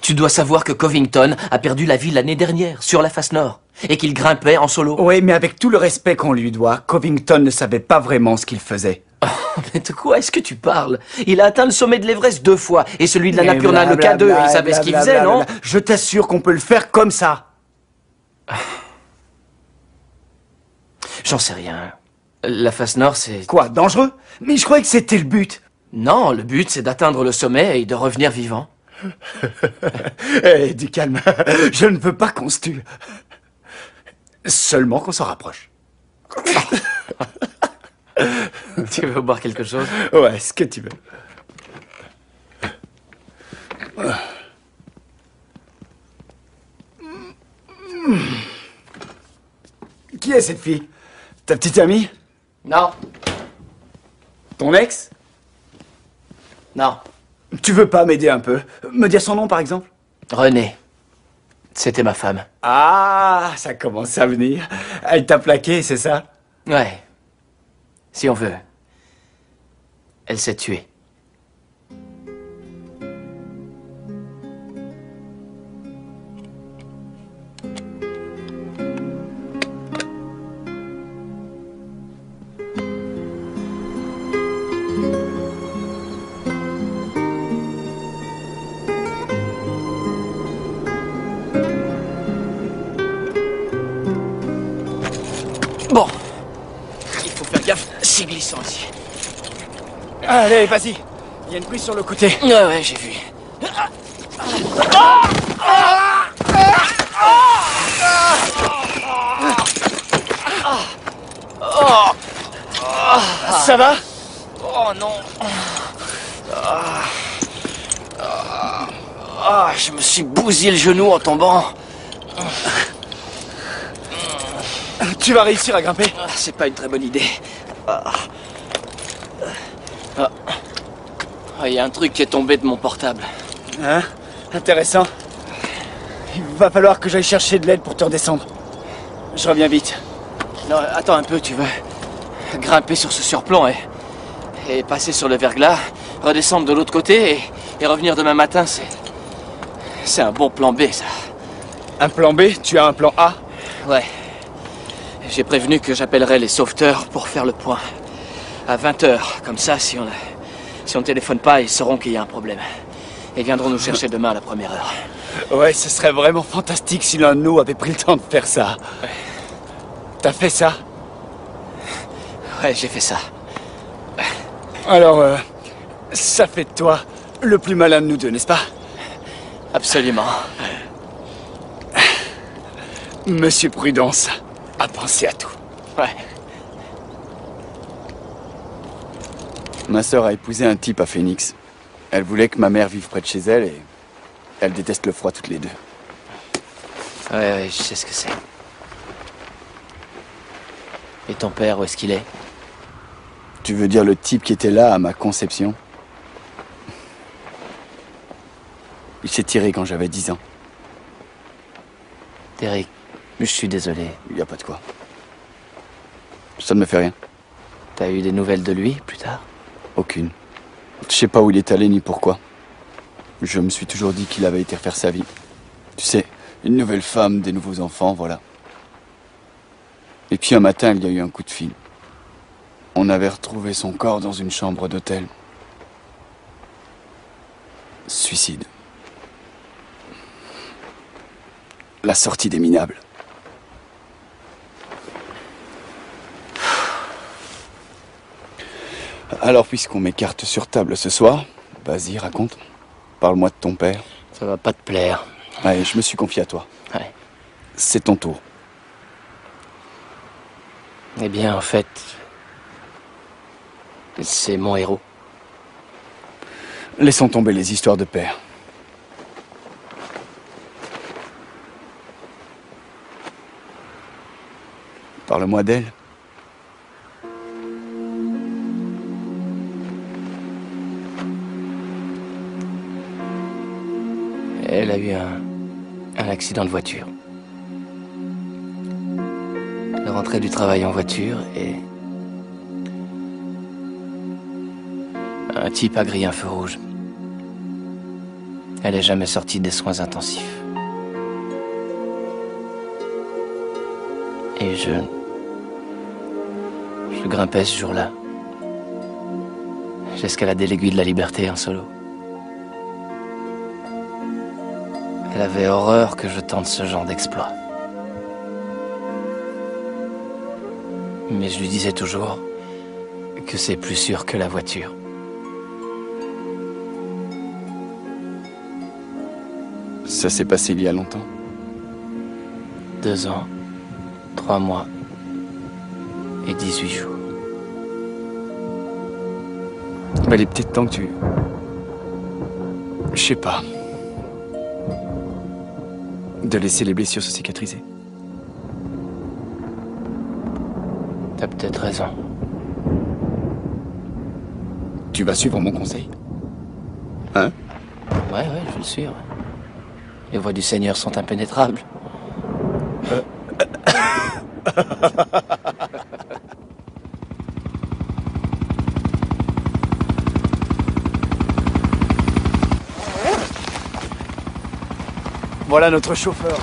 Tu dois savoir que Covington a perdu la vie l'année dernière, sur la face nord, et qu'il grimpait en solo. Oui, mais avec tout le respect qu'on lui doit, Covington ne savait pas vraiment ce qu'il faisait. Mais de quoi est-ce que tu parles? Il a atteint le sommet de l'Everest 2 fois, et celui de l'Annapurna le K2, il savait ce qu'il faisait, non? Je t'assure qu'on peut le faire comme ça. J'en sais rien. La face nord, c'est... Quoi, dangereux? Mais je croyais que c'était le but. Non, le but, c'est d'atteindre le sommet et de revenir vivant. Eh, du calme. Je ne veux pas qu'on se tue. Seulement qu'on s'en rapproche. Tu veux boire quelque chose? Ouais, ce que tu veux. Qui est cette fille? Ta petite amie? Non. Ton ex? Non. Tu veux pas m'aider un peu? Me dire son nom, par exemple? Renée. C'était ma femme. Ah, ça commence à venir. Elle t'a plaqué, c'est ça? Ouais. Si on veut. Elle s'est tuée. Bon. Il faut faire gaffe, c'est glissant ici. Allez, vas-y. Il y a une prise sur le côté. Ouais, j'ai vu. Ça va? Oh non. Je me suis bousillé le genou en tombant. Tu vas réussir à grimper? C'est pas une très bonne idée. Il y a un truc qui est tombé de mon portable. Hein? Intéressant. Il va falloir que j'aille chercher de l'aide pour te redescendre. Je reviens vite. Non, attends un peu, tu veux grimper sur ce surplomb et passer sur le verglas, redescendre de l'autre côté et revenir demain matin, c'est un bon plan B, ça. Un plan B? Tu as un plan A? Ouais. J'ai prévenu que j'appellerais les sauveteurs pour faire le point. À 20h, comme ça, si on téléphone pas, ils sauront qu'il y a un problème. Et viendront nous chercher demain à la première heure. Ouais, ce serait vraiment fantastique si l'un de nous avait pris le temps de faire ça. Ouais. T'as fait ça? Ouais, j'ai fait ça. Alors, ça fait de toi le plus malin de nous deux, n'est-ce pas? Absolument. Monsieur Prudence a pensé à tout. Ouais. Ma sœur a épousé un type à Phoenix. Elle voulait que ma mère vive près de chez elle et elle déteste le froid toutes les deux. Ouais, je sais ce que c'est. Et ton père, où est-ce qu'il est? Tu veux dire le type qui était là à ma conception? Il s'est tiré quand j'avais 10 ans. Derek, je suis désolé. Il n'y a pas de quoi. Ça ne me fait rien. T'as eu des nouvelles de lui, plus tard? Aucune. Je sais pas où il est allé ni pourquoi. Je me suis toujours dit qu'il avait été refaire sa vie. Tu sais, une nouvelle femme, des nouveaux enfants, voilà. Et puis un matin, il y a eu un coup de fil. On avait retrouvé son corps dans une chambre d'hôtel. Suicide. La sortie des minables. Alors, puisqu'on m'écarte sur table ce soir, vas-y, raconte. Parle-moi de ton père. Ça va pas te plaire. Allez, je me suis confié à toi. Ouais. C'est ton tour. Eh bien, en fait, c'est mon héros. Laissons tomber les histoires de père. Parle-moi d'elle. Elle a eu un accident de voiture. Elle rentrait du travail en voiture et un type a grillé un feu rouge. Elle est jamais sortie des soins intensifs. Et je grimpais ce jour-là. J'escaladais l'aiguille de la liberté en solo. Elle avait horreur que je tente ce genre d'exploit. Mais je lui disais toujours que c'est plus sûr que la voiture. Ça s'est passé il y a longtemps. 2 ans, 3 mois et 18 jours. Bah, il est peut-être temps que tu... Je sais pas. De laisser les blessures se cicatriser. T'as peut-être raison. Tu vas suivre mon conseil? Hein? Ouais, je vais le suivre. Les voies du Seigneur sont impénétrables. Voilà notre chauffeur.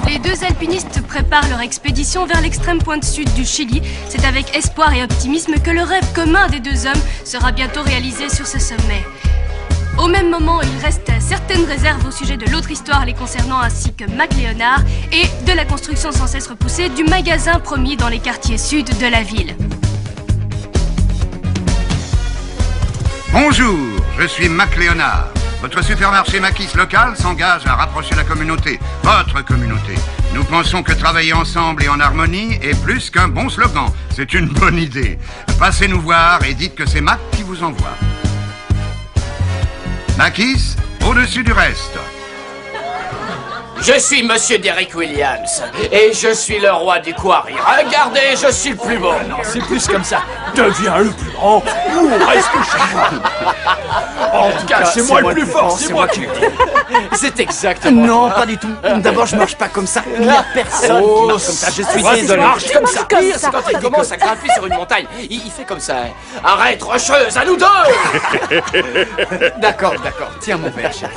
Les 2 alpinistes préparent leur expédition vers l'extrême pointe sud du Chili. C'est avec espoir et optimisme que le rêve commun des deux hommes sera bientôt réalisé sur ce sommet. Au même moment, il reste certaines réserves au sujet de l'autre histoire les concernant ainsi que Mac Léonard et de la construction sans cesse repoussée du magasin promis dans les quartiers sud de la ville. Bonjour, je suis Mac Léonard. Votre supermarché Maquis local s'engage à rapprocher la communauté, votre communauté. Nous pensons que travailler ensemble et en harmonie est plus qu'un bon slogan. C'est une bonne idée. Passez nous voir et dites que c'est Mac qui vous envoie. Maquis, au-dessus du reste. Je suis Monsieur Derrick Williams, et je suis le roi du quarry. Regardez, je suis le plus beau. Non, c'est plus comme ça. Deviens le plus grand ou reste chef. En tout cas, c'est moi le plus fort, c'est moi qui le dis. C'est exactement. Non, pas du tout. D'abord, je marche pas comme ça. Il n'y a personne qui marche comme ça. Je suis désolé. Marche comme ça. Pire, c'est quand il commence à grimper sur une montagne. Il fait comme ça. Arrête, rocheuse, à nous deux. D'accord. Tiens, mon père, chéri.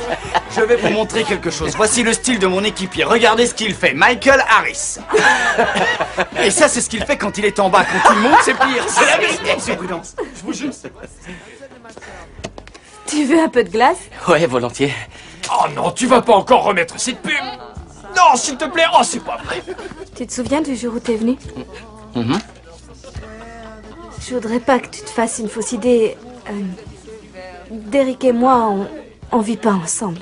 Je vais vous montrer quelque chose. Voici le style de mon équipier. Regardez ce qu'il fait. Michael Harris. Et ça, c'est ce qu'il fait quand il est en bas. Quand il monte, c'est pire. C'est la vérité. C'est prudence. Je vous jure. Tu veux un peu de glace? Ouais, volontiers. Oh non, tu vas pas encore remettre cette pub. Non, s'il te plaît. Oh, c'est pas vrai. Tu te souviens du jour où t'es venu? Je voudrais pas que tu te fasses une fausse idée. Derrick et moi, on vit pas ensemble.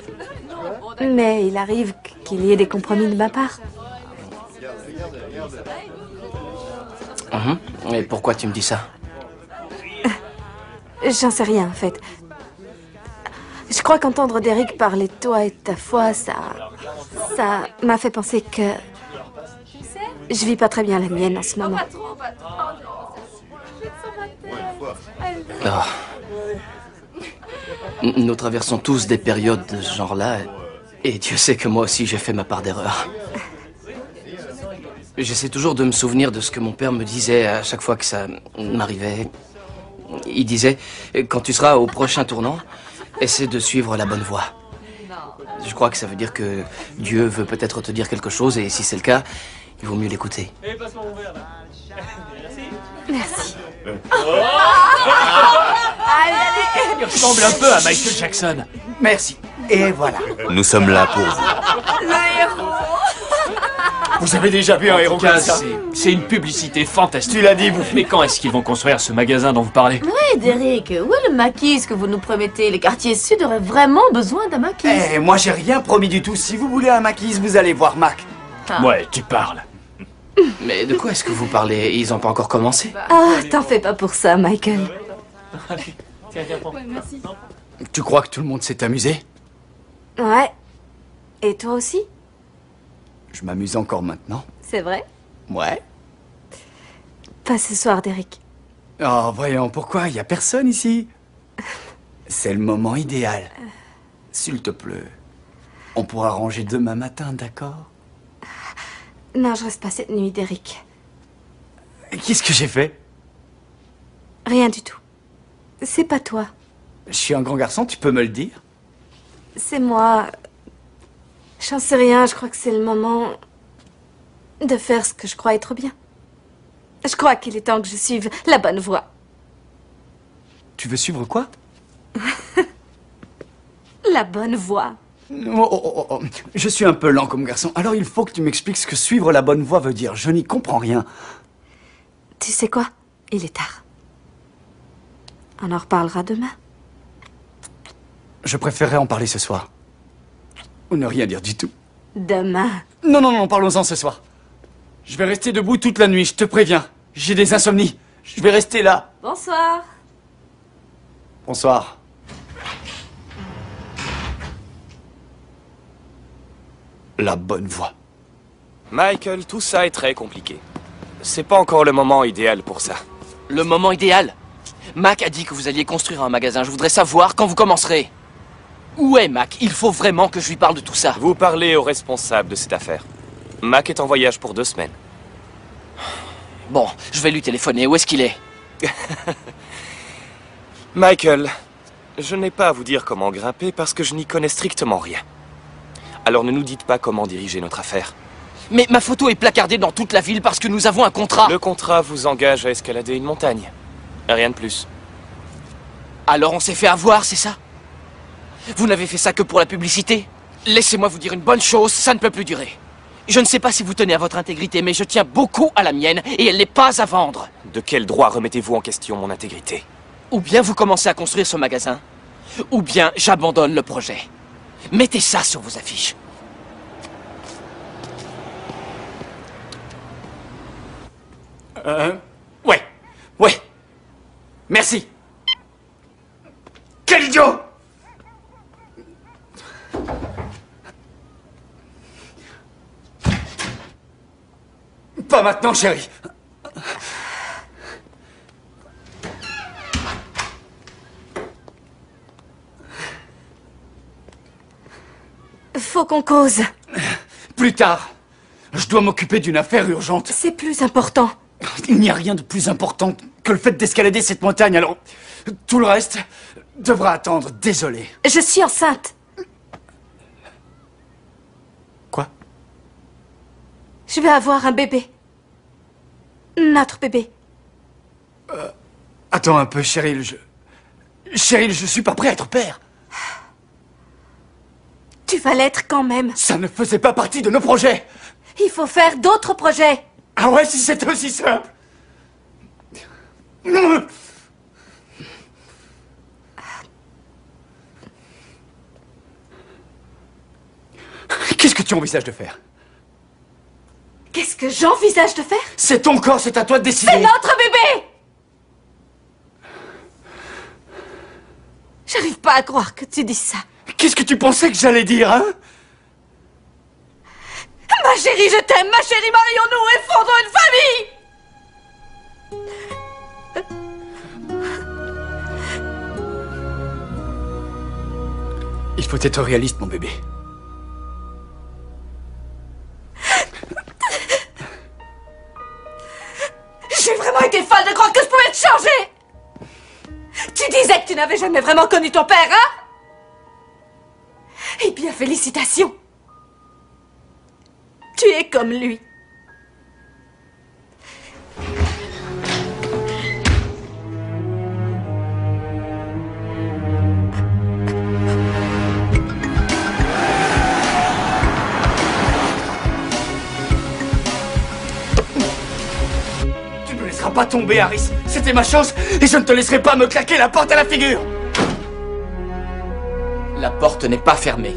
Mais il arrive qu'il y ait des compromis de ma part. Et pourquoi tu me dis ça? J'en sais rien, en fait. Je crois qu'entendre Derrick parler de toi et de ta foi, ça m'a fait penser que je vis pas très bien la mienne en ce moment. Nous traversons tous des périodes de ce genre-là, et Dieu sait que moi aussi j'ai fait ma part d'erreur. J'essaie toujours de me souvenir de ce que mon père me disait à chaque fois que ça m'arrivait. Il disait, quand tu seras au prochain tournant, essaie de suivre la bonne voie. Je crois que ça veut dire que Dieu veut peut-être te dire quelque chose, et si c'est le cas, il vaut mieux l'écouter. Merci. Il ressemble un peu à Michael Jackson. Merci. Et voilà. Nous sommes là pour vous. Le héros. Vous avez déjà vu un héros comme ça? C'est une publicité fantastique. Tu l'as dit, vous. Mais quand est-ce qu'ils vont construire ce magasin dont vous parlez? Oui, Derrick, où est le maquis que vous nous promettez? Les quartiers sud auraient vraiment besoin d'un maquis. Eh, moi, j'ai rien promis du tout. Si vous voulez un maquis, vous allez voir Mac. Ouais, tu parles. Mais de quoi est-ce que vous parlez? Ils n'ont pas encore commencé? Ah, t'en fais pas pour ça, Michael. Tiens, prends. Ouais, merci. Tu crois que tout le monde s'est amusé? Ouais. Et toi aussi? Je m'amuse encore maintenant. C'est vrai? Ouais. Pas ce soir, Derrick. Oh, voyons, pourquoi? Il y a personne ici. C'est le moment idéal. S'il te plaît. On pourra ranger demain matin, d'accord? Non, je reste pas cette nuit, Derrick. Qu'est-ce que j'ai fait? Rien du tout. C'est pas toi. Je suis un grand garçon, tu peux me le dire? C'est moi. J'en sais rien, je crois que c'est le moment de faire ce que je crois être bien. Je crois qu'il est temps que je suive la bonne voie. Tu veux suivre quoi? La bonne voie. Oh. Je suis un peu lent comme garçon, alors il faut que tu m'expliques ce que suivre la bonne voie veut dire. Je n'y comprends rien. Tu sais quoi? Il est tard. On en reparlera demain. Je préférerais en parler ce soir. Ou ne rien dire du tout. Demain. Non, parlons-en ce soir. Je vais rester debout toute la nuit, je te préviens. J'ai des insomnies. Je vais rester là. Bonsoir. Bonsoir. La bonne voie. Michael, tout ça est très compliqué. C'est pas encore le moment idéal pour ça. Le moment idéal? Mac a dit que vous alliez construire un magasin. Je voudrais savoir quand vous commencerez. Où est Mac? Il faut vraiment que je lui parle de tout ça. Vous parlez au responsable de cette affaire. Mac est en voyage pour 2 semaines. Bon, je vais lui téléphoner. Où est-ce qu'il est? Michael, je n'ai pas à vous dire comment grimper parce que je n'y connais strictement rien. Alors ne nous dites pas comment diriger notre affaire. Mais ma photo est placardée dans toute la ville parce que nous avons un contrat. Le contrat vous engage à escalader une montagne. Rien de plus. Alors on s'est fait avoir, c'est ça? Vous n'avez fait ça que pour la publicité? Laissez-moi vous dire une bonne chose, ça ne peut plus durer. Je ne sais pas si vous tenez à votre intégrité, mais je tiens beaucoup à la mienne et elle n'est pas à vendre. De quel droit remettez-vous en question mon intégrité? Ou bien vous commencez à construire ce magasin, ou bien j'abandonne le projet. Mettez ça sur vos affiches. Ouais. Merci. Quel idiot! Pas maintenant, chérie. Faut qu'on cause. Plus tard. Je dois m'occuper d'une affaire urgente. C'est plus important. Il n'y a rien de plus important que le fait d'escalader cette montagne, alors tout le reste devra attendre, désolé. Je suis enceinte. Quoi? Je vais avoir un bébé. Notre bébé. Attends un peu, Cheryl, Cheryl, je suis pas prêt à être père. Tu vas l'être quand même. Ça ne faisait pas partie de nos projets. Il faut faire d'autres projets. Ah ouais, si c'était aussi simple. Qu'est-ce que tu envisages de faire? Qu'est-ce que j'envisage de faire? C'est ton corps, c'est à toi de décider. C'est notre bébé! J'arrive pas à croire que tu dis ça. Qu'est-ce que tu pensais que j'allais dire, hein? Ma chérie, je t'aime, ma chérie, marions-nous et fondons une famille! Il faut être réaliste, mon bébé. J'ai vraiment été folle de croire que je pouvais te changer! Tu disais que tu n'avais jamais vraiment connu ton père, hein? Eh bien, félicitations! Tu es comme lui. Tu ne me laisseras pas tomber, Harris. C'était ma chance et je ne te laisserai pas me claquer la porte à la figure. La porte n'est pas fermée.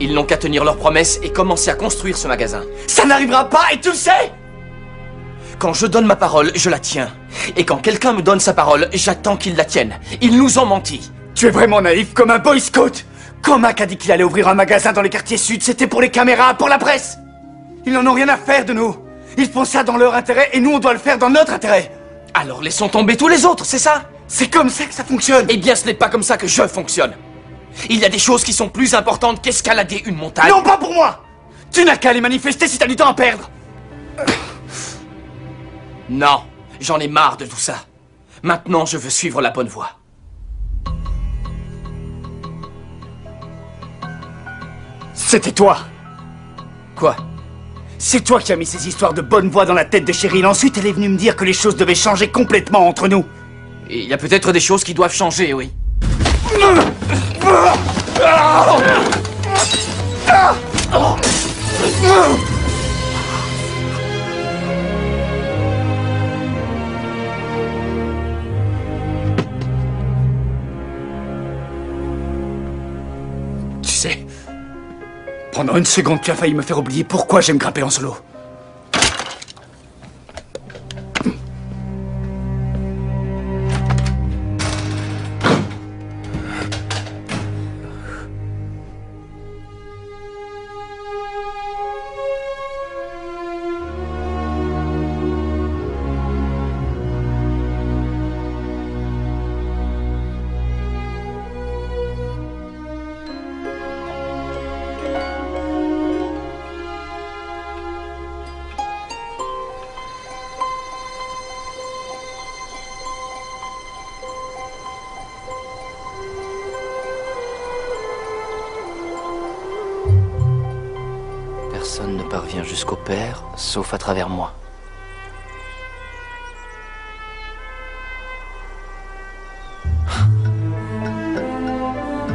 Ils n'ont qu'à tenir leurs promesses et commencer à construire ce magasin. Ça n'arrivera pas et tu le sais! Quand je donne ma parole, je la tiens. Et quand quelqu'un me donne sa parole, j'attends qu'il la tienne. Ils nous ont menti. Tu es vraiment naïf comme un boy scout. Quand Mac a dit qu'il allait ouvrir un magasin dans les quartiers sud, c'était pour les caméras, pour la presse. Ils n'en ont rien à faire de nous. Ils font ça dans leur intérêt et nous on doit le faire dans notre intérêt. Alors laissons tomber tous les autres, c'est ça? C'est comme ça que ça fonctionne. Eh bien ce n'est pas comme ça que je fonctionne. Il y a des choses qui sont plus importantes qu'escalader une montagne. Non, pas pour moi! Tu n'as qu'à aller manifester si t'as du temps à perdre. Non, j'en ai marre de tout ça. Maintenant, je veux suivre la bonne voie. C'était toi. Quoi? C'est toi qui as mis ces histoires de bonne voie dans la tête de Cheryl. Ensuite, elle est venue me dire que les choses devaient changer complètement entre nous. Il y a peut-être des choses qui doivent changer, oui. Tu sais, pendant une seconde, tu as failli me faire oublier pourquoi j'aime grimper en solo. Personne ne parvient jusqu'au Père, sauf à travers moi.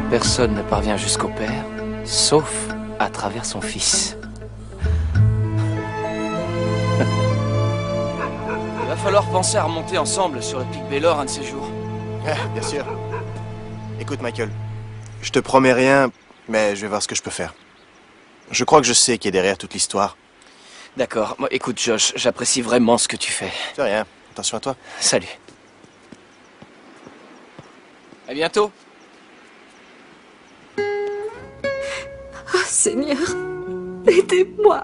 Personne ne parvient jusqu'au Père, sauf à travers son Fils. Il va falloir penser à remonter ensemble sur le pic Baylor un de ces jours. Bien sûr. Écoute, Michael, je te promets rien, mais je vais voir ce que je peux faire. Je crois que je sais qui est derrière toute l'histoire. D'accord. Écoute, Josh, j'apprécie vraiment ce que tu fais. C'est rien. Attention à toi. Salut. À bientôt. Oh Seigneur, aidez-moi.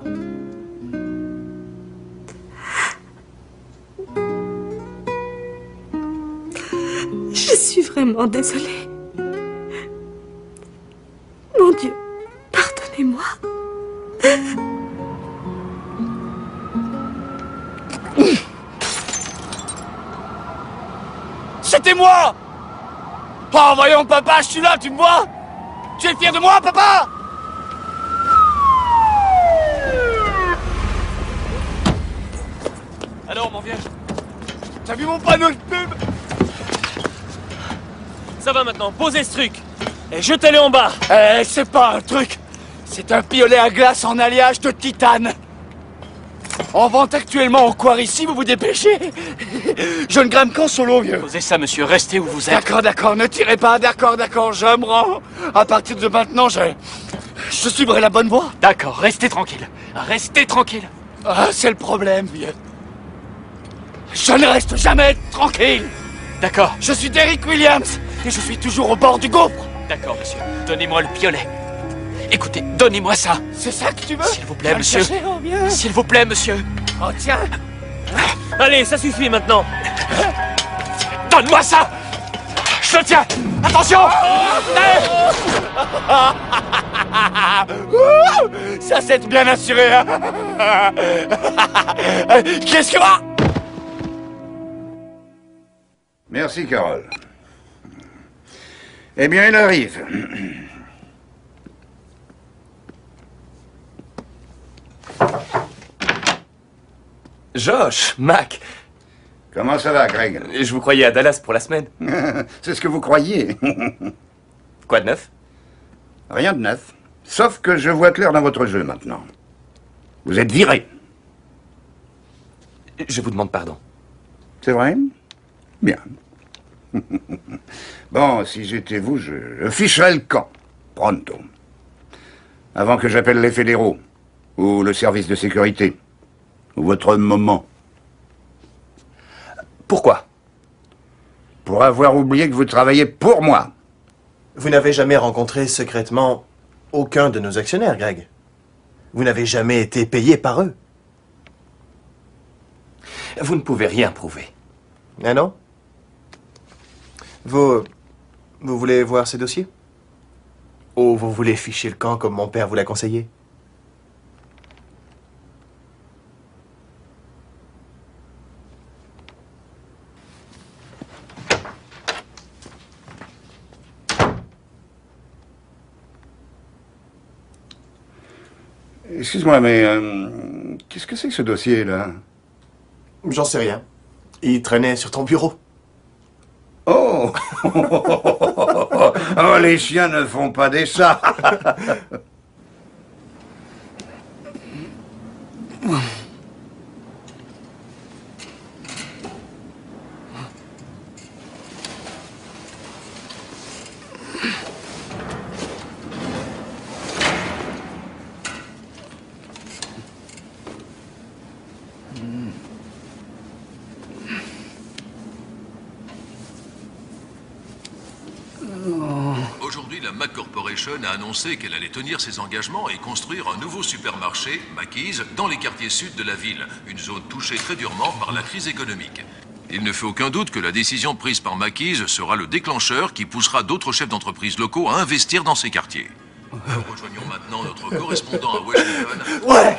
Je suis vraiment désolée. Mon Dieu, pardonnez-moi. C'était moi! Oh, voyons, papa, je suis là, tu me vois? Tu es fier de moi, papa? Alors, mon vieux, t'as vu mon panneau de pub? Ça va maintenant, posez ce truc. Et jetez-le en bas. Eh, c'est pas un truc. C'est un piolet à glace en alliage de titane. En vente actuellement au Quarry, vous vous dépêchez. Je ne grimpe qu'en solo, vieux. Posez ça, monsieur, restez où vous êtes. D'accord, ne tirez pas, d'accord, je me rends. À partir de maintenant, je suivrai la bonne voie. D'accord, restez tranquille. Restez tranquille. Ah, c'est le problème, vieux. Je ne reste jamais tranquille. D'accord. Je suis Derrick Williams et je suis toujours au bord du gouffre. D'accord, monsieur. Donnez-moi le piolet. Écoutez, donnez-moi ça. C'est ça que tu veux? S'il vous plaît, monsieur. S'il vous plaît, monsieur. Oh, tiens. Allez, ça suffit maintenant. Donne-moi ça. Je le tiens. Attention. Ça, c'est bien assuré. Hein. Qu'est-ce que... Merci, Carole. Eh bien, il arrive. Josh, Mac. Comment ça va, Greg? Je vous croyais à Dallas pour la semaine. C'est ce que vous croyez. Quoi de neuf? Rien de neuf. Sauf que je vois clair dans votre jeu maintenant. Vous êtes viré. Je vous demande pardon. C'est vrai? Bien. Bon, si j'étais vous, je ficherais le camp. Pronto. Avant que j'appelle les fédéraux. Ou le service de sécurité. Ou votre moment. Pourquoi? Pour avoir oublié que vous travaillez pour moi. Vous n'avez jamais rencontré secrètement aucun de nos actionnaires, Greg. Vous n'avez jamais été payé par eux. Vous ne pouvez rien prouver. Ah non? Vous voulez voir ces dossiers? Ou vous voulez ficher le camp comme mon père vous l'a conseillé? Excuse-moi, mais qu'est-ce que c'est que ce dossier-là? J'en sais rien. Il traînait sur ton bureau. Oh! Oh, les chiens ne font pas des chats. Aujourd'hui, la Mac Corporation a annoncé qu'elle allait tenir ses engagements et construire un nouveau supermarché, Macy's, dans les quartiers sud de la ville, une zone touchée très durement par la crise économique. Il ne fait aucun doute que la décision prise par Macy's sera le déclencheur qui poussera d'autres chefs d'entreprise locaux à investir dans ces quartiers. Nous rejoignons maintenant notre correspondant à Washington. Ouais!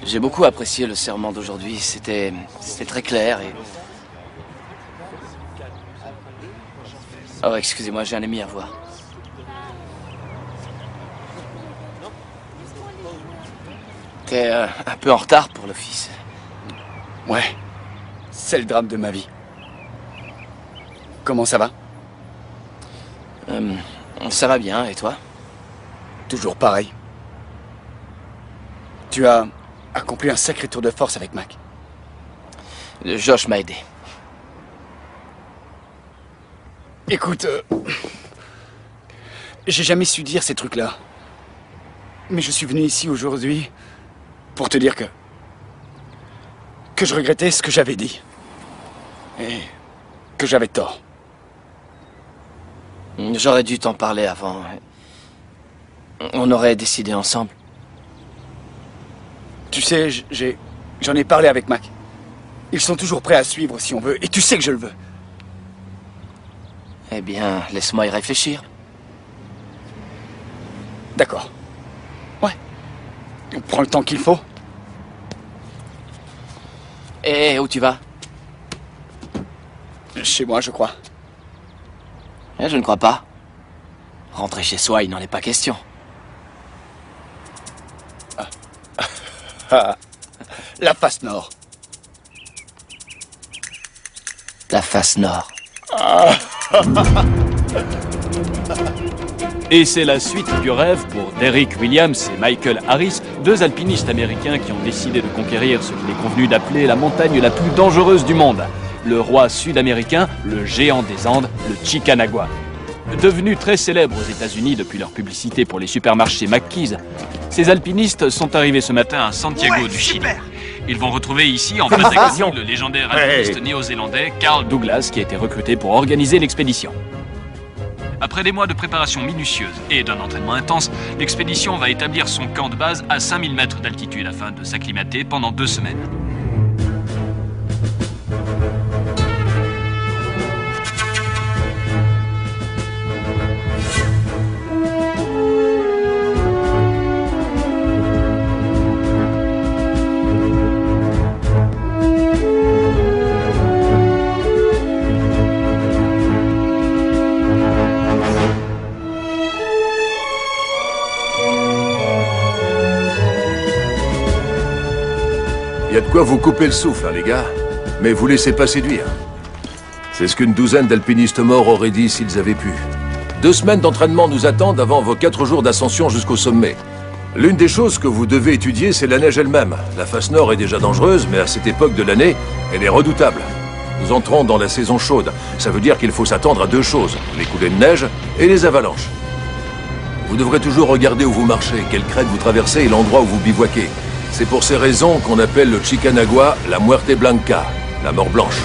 J'ai beaucoup apprécié le serment d'aujourd'hui. C'était très clair et... Oh, excusez-moi, j'ai un ami à voir. T'es un peu en retard pour l'office. Ouais, c'est le drame de ma vie. Comment ça va? Ça va bien, et toi? Toujours pareil. Tu as accompli un sacré tour de force avec Mac. Josh m'a aidé. Écoute, j'ai jamais su dire ces trucs-là. Mais je suis venu ici aujourd'hui pour te dire que je regrettais ce que j'avais dit. Et que j'avais tort. J'aurais dû t'en parler avant. On aurait décidé ensemble. Tu sais, j'en ai parlé avec Mac. Ils sont toujours prêts à suivre si on veut, et tu sais que je le veux. Eh bien, laisse-moi y réfléchir. D'accord. Ouais. On prend le temps qu'il faut. Et où tu vas? Chez moi, je crois. Je ne crois pas. Rentrer chez soi, il n'en est pas question. La face nord. La face nord. Et c'est la suite du rêve pour Derrick Williams et Michael Harris, deux alpinistes américains qui ont décidé de conquérir ce qu'il est convenu d'appeler la montagne la plus dangereuse du monde. Le roi sud-américain, le géant des Andes, le Chicanagua. Devenus très célèbres aux États-Unis depuis leur publicité pour les supermarchés Mackey's, ces alpinistes sont arrivés ce matin à Santiago du Chili. Ils vont retrouver ici, en Patagonie, le légendaire alpiniste néo-zélandais Carl Douglas qui a été recruté pour organiser l'expédition. Après des mois de préparation minutieuse et d'un entraînement intense, l'expédition va établir son camp de base à 5000 mètres d'altitude afin de s'acclimater pendant 2 semaines. Y a de quoi vous couper le souffle, hein, les gars. Mais vous laissez pas séduire. C'est ce qu'une douzaine d'alpinistes morts auraient dit s'ils avaient pu. 2 semaines d'entraînement nous attendent avant vos 4 jours d'ascension jusqu'au sommet. L'une des choses que vous devez étudier, c'est la neige elle-même. La face nord est déjà dangereuse, mais à cette époque de l'année, elle est redoutable. Nous entrons dans la saison chaude. Ça veut dire qu'il faut s'attendre à 2 choses, les coulées de neige et les avalanches. Vous devrez toujours regarder où vous marchez, quelle crête vous traversez et l'endroit où vous bivouaquez. C'est pour ces raisons qu'on appelle le Chicanagua la Muerte Blanca, la mort blanche.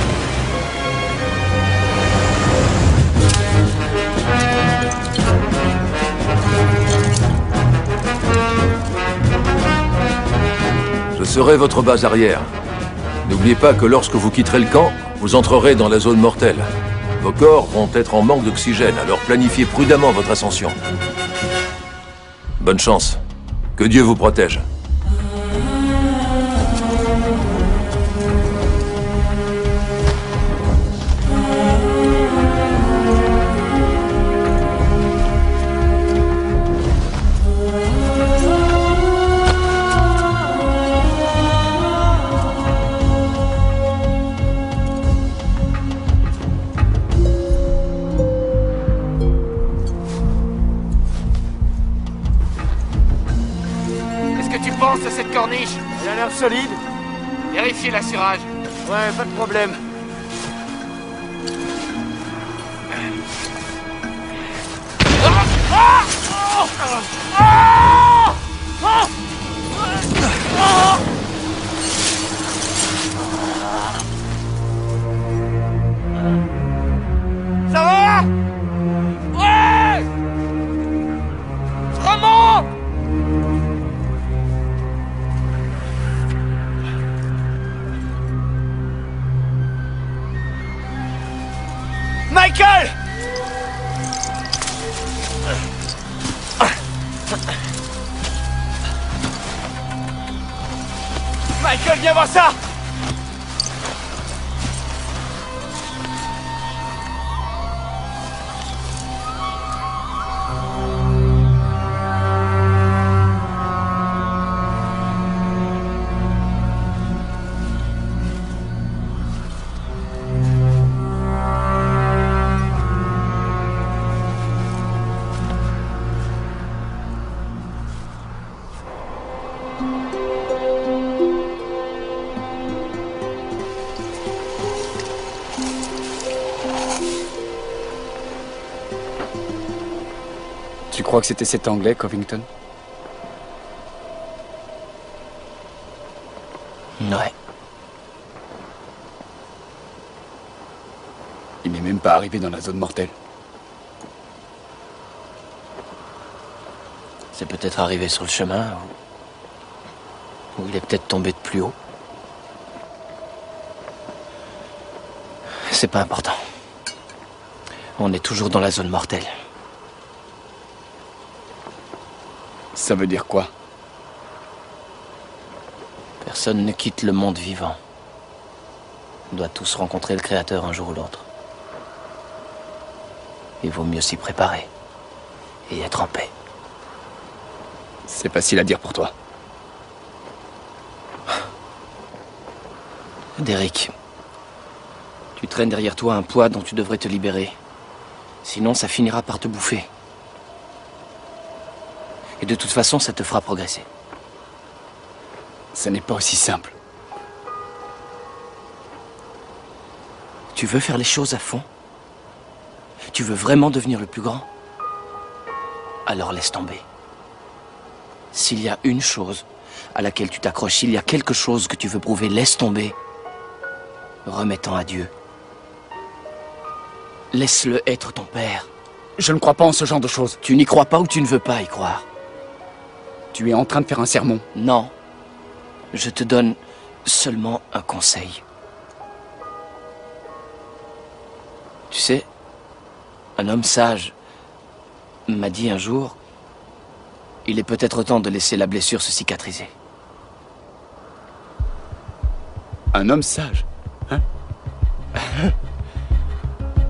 Je serai votre base arrière. N'oubliez pas que lorsque vous quitterez le camp, vous entrerez dans la zone mortelle. Vos corps vont être en manque d'oxygène, alors planifiez prudemment votre ascension. Bonne chance. Que Dieu vous protège. De cette corniche? Elle a l'air solide. Vérifiez l'assurage. Ouais, pas de problème. Ça va? Ouais! Je remonte! Michael! Michael, viens voir ça! crois que c'était cet Anglais, Covington? Ouais. Il n'est même pas arrivé dans la zone mortelle. C'est peut-être arrivé sur le chemin, ou il est peut-être tombé de plus haut. C'est pas important. On est toujours dans la zone mortelle. Ça veut dire quoi? Personne ne quitte le monde vivant. On doit tous rencontrer le Créateur un jour ou l'autre. Il vaut mieux s'y préparer et être en paix. C'est facile à dire pour toi. Derek, tu traînes derrière toi un poids dont tu devrais te libérer. Sinon, ça finira par te bouffer. Et de toute façon, ça te fera progresser. Ça n'est pas aussi simple. Tu veux faire les choses à fond? Tu veux vraiment devenir le plus grand? Alors laisse tomber. S'il y a une chose à laquelle tu t'accroches, s'il y a quelque chose que tu veux prouver, laisse tomber. Remets-en à Dieu. Laisse-le être ton père. Je ne crois pas en ce genre de choses. Tu n'y crois pas ou tu ne veux pas y croire? Tu es en train de faire un sermon. Non. Je te donne seulement un conseil. Tu sais, un homme sage m'a dit un jour, il est peut-être temps de laisser la blessure se cicatriser. Un homme sage, hein?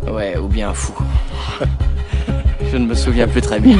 Ouais, ou bien un fou. Je ne me souviens plus très bien.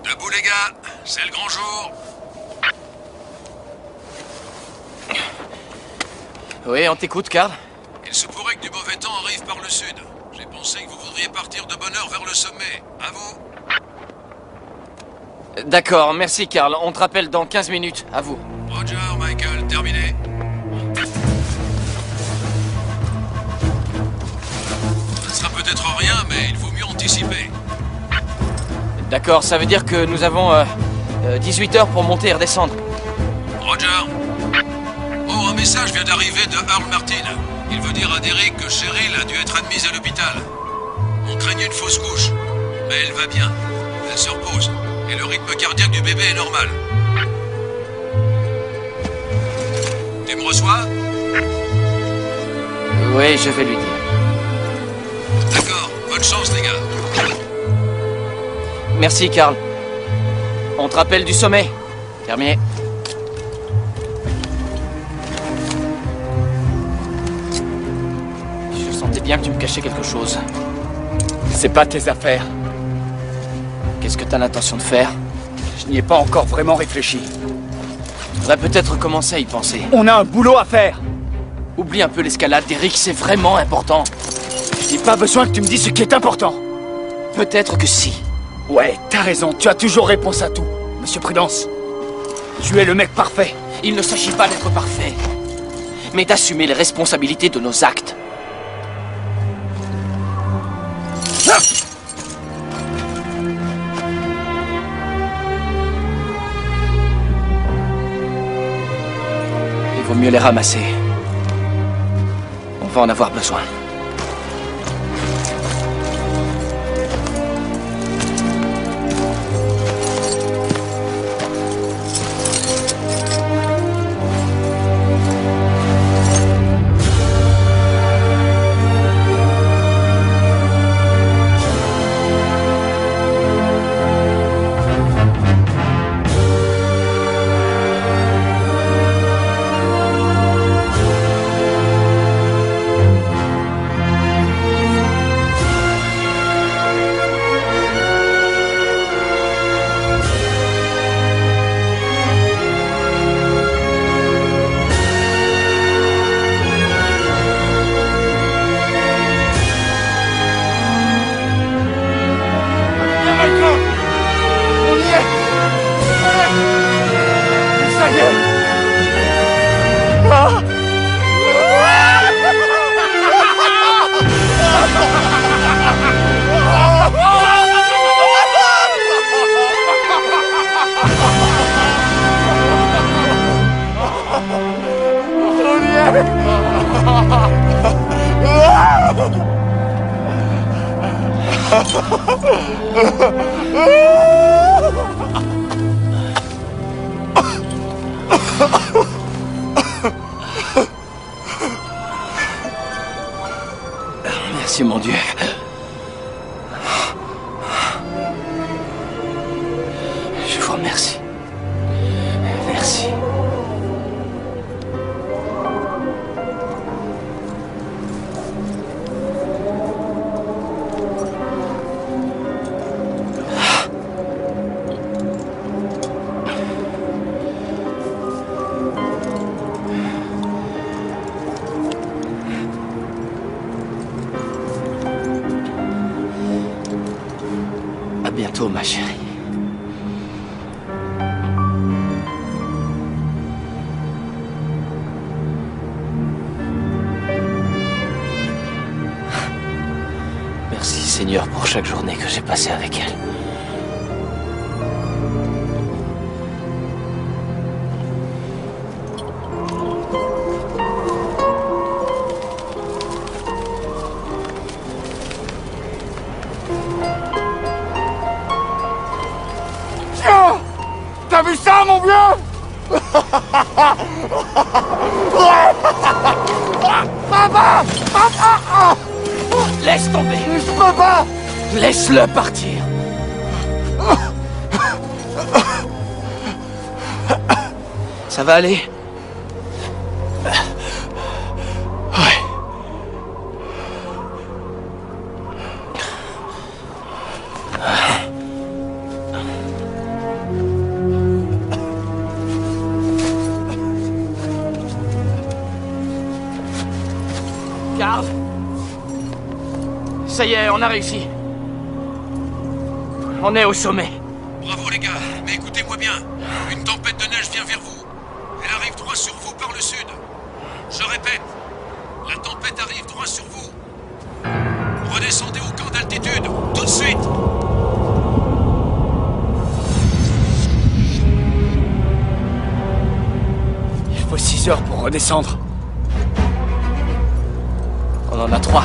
Debout les gars, c'est le grand jour. Oui, on t'écoute, Karl. Il se pourrait que du mauvais temps arrive par le sud. J'ai pensé que vous voudriez partir de bonne heure vers le sommet. À vous. D'accord, merci, Karl. On te rappelle dans 15 minutes. À vous. Roger, Michael, terminé. Ça sera peut-être rien, mais il vaut mieux anticiper. D'accord, ça veut dire que nous avons 18 heures pour monter et redescendre. Roger. Oh, un message vient d'arriver de Earl Martin. Il veut dire à Derek que Cheryl a dû être admise à l'hôpital. On craignait une fausse couche, mais elle va bien. Elle se repose, et le rythme cardiaque du bébé est normal. Tu me reçois? Oui, je vais lui dire. D'accord, bonne chance les gars. Merci, Karl. On te rappelle du sommet. Terminé. Je sentais bien que tu me cachais quelque chose. C'est pas tes affaires. Qu'est-ce que t'as l'intention de faire? Je n'y ai pas encore vraiment réfléchi. Tu devrais peut-être commencer à y penser. On a un boulot à faire. Oublie un peu l'escalade, Derek, c'est vraiment important. Je n'ai pas besoin que tu me dises ce qui est important. Peut-être que si. Ouais, t'as raison, tu as toujours réponse à tout, Monsieur Prudence. Tu es le mec parfait. Il ne s'agit pas d'être parfait, mais d'assumer les responsabilités de nos actes. Il vaut mieux les ramasser. On va en avoir besoin. Merci, mon Dieu. Je vous remercie. Merci. À bientôt, ma chérie. Merci, Seigneur, pour chaque journée que j'ai passée avec elle. T'as vu ça, mon vieux? Papa! Papa! Laisse tomber! Je peux pas! Laisse-le partir! Ça va aller? Carl! Ça y est, on a réussi. On est au sommet. Bravo les gars, mais écoutez-moi bien. Une tempête de neige vient vers vous. Elle arrive droit sur vous par le sud. Je répète, la tempête arrive droit sur vous. Redescendez au camp d'altitude, tout de suite. Il faut 6 heures pour redescendre. On en a 3.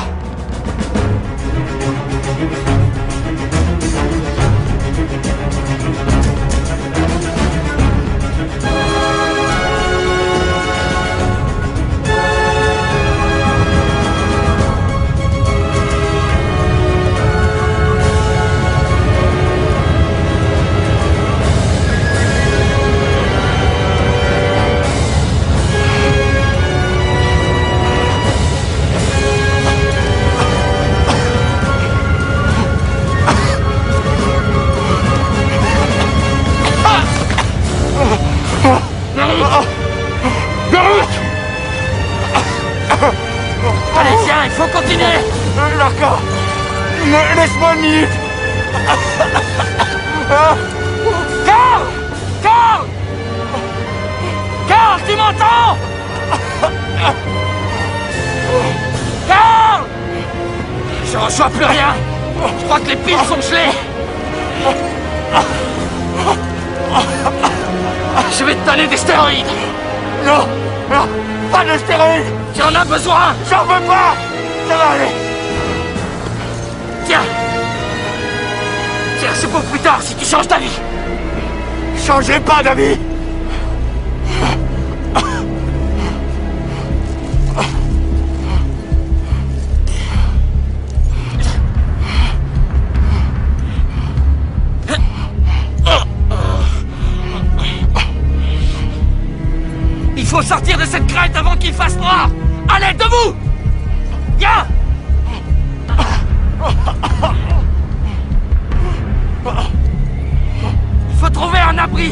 Allez, viens, il faut continuer. D'accord. Laisse-moi une minute. Carl! Carl! Carl, tu m'entends? Carl! Je reçois plus rien. Je crois que les piles sont gelées. Je vais te donner des stéroïdes. Non, non, pas de stéroïdes. Tu en as besoin. J'en veux pas. Ça va aller. Tiens. Tiens, c'est pour plus tard si tu changes d'avis. Changez pas d'avis. Il faut sortir de cette crête avant qu'il fasse noir. Allez, debout. Viens. Il faut trouver un abri.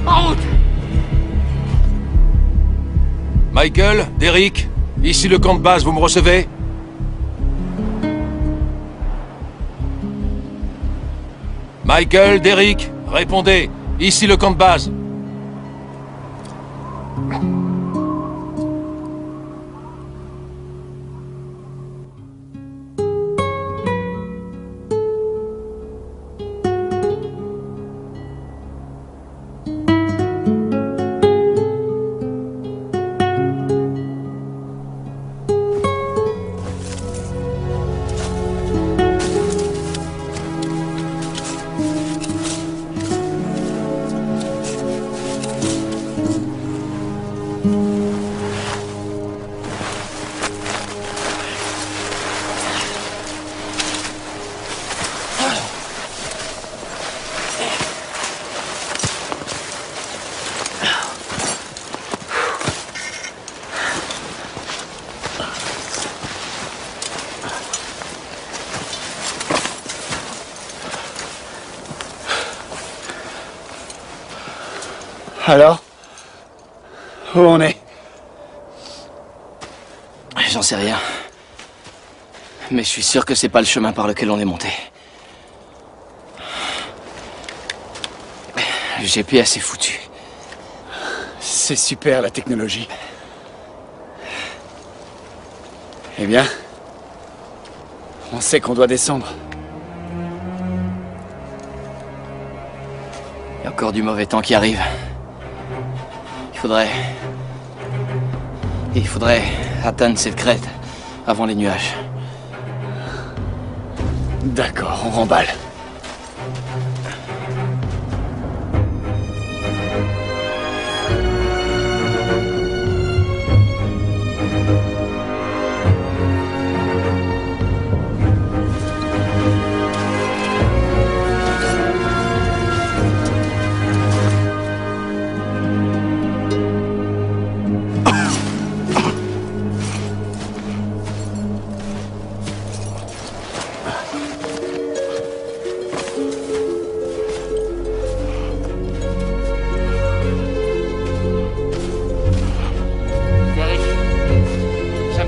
En route. Michael, Derek, ici le camp de base, vous me recevez? Michael, Derek, répondez. Ici le camp de base. Alors? Où on est? J'en sais rien. Mais je suis sûr que c'est pas le chemin par lequel on est monté. Le GPS est foutu. C'est super, la technologie. Eh bien, on sait qu'on doit descendre. Il y a encore du mauvais temps qui arrive. Il faudrait atteindre cette crête avant les nuages. D'accord, on remballe.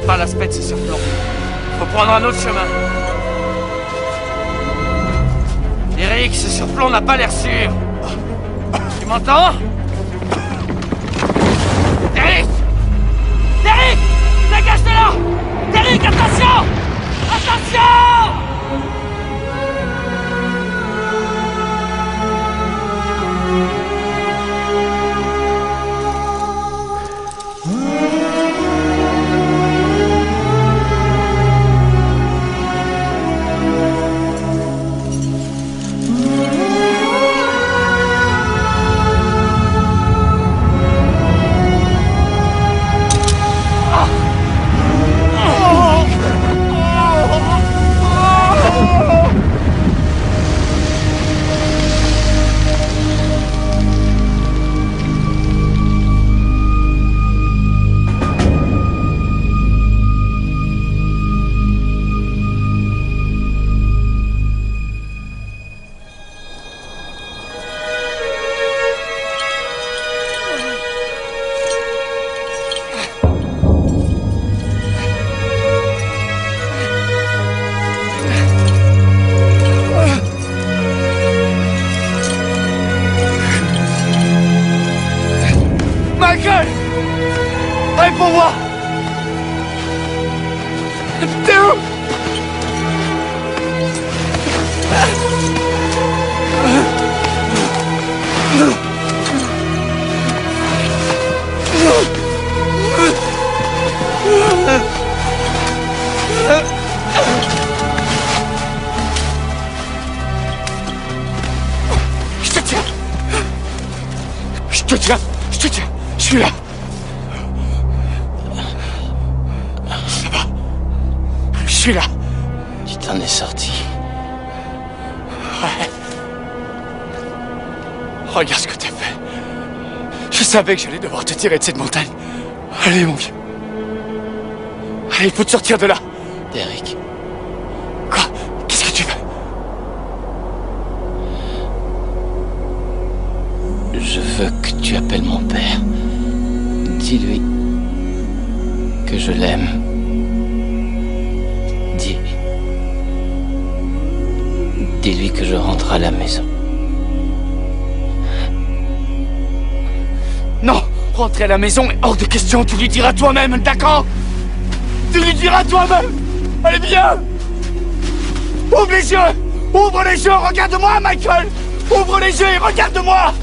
Pas l'aspect de ce surplomb. Faut prendre un autre chemin. Eric, ce surplomb n'a pas l'air sûr. Tu m'entends? Eric! Eric! Dégage de là! Eric, attention! Attention! Michael! Réponds-moi! T'es où? Je te tiens! Je te tiens! Je te tiens! Je suis là! Ça va? Je suis là! Tu t'en es sorti. Ouais. Regarde ce que t'as fait. Je savais que j'allais devoir te tirer de cette montagne. Allez, mon vieux. Allez, il faut te sortir de là. Derek. Quoi? Qu'est-ce que tu veux? Je veux que tu appelles mon père. Dis-lui que je l'aime. Dis-lui que je rentre à la maison. Non! Rentrer à la maison est hors de question, tu lui diras toi-même, d'accord? Tu lui diras toi-même! Allez, viens! Ouvre les yeux! Ouvre les yeux, regarde-moi, Michael! Ouvre les yeux et regarde-moi!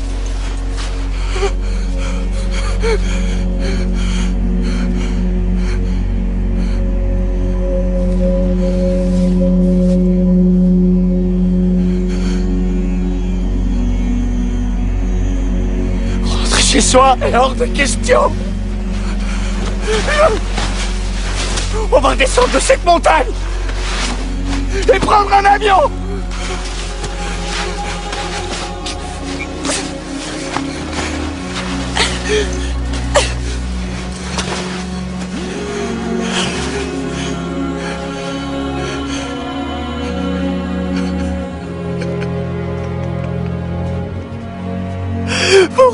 Rentrer chez soi est hors de question! On va descendre de cette montagne et prendre un avion!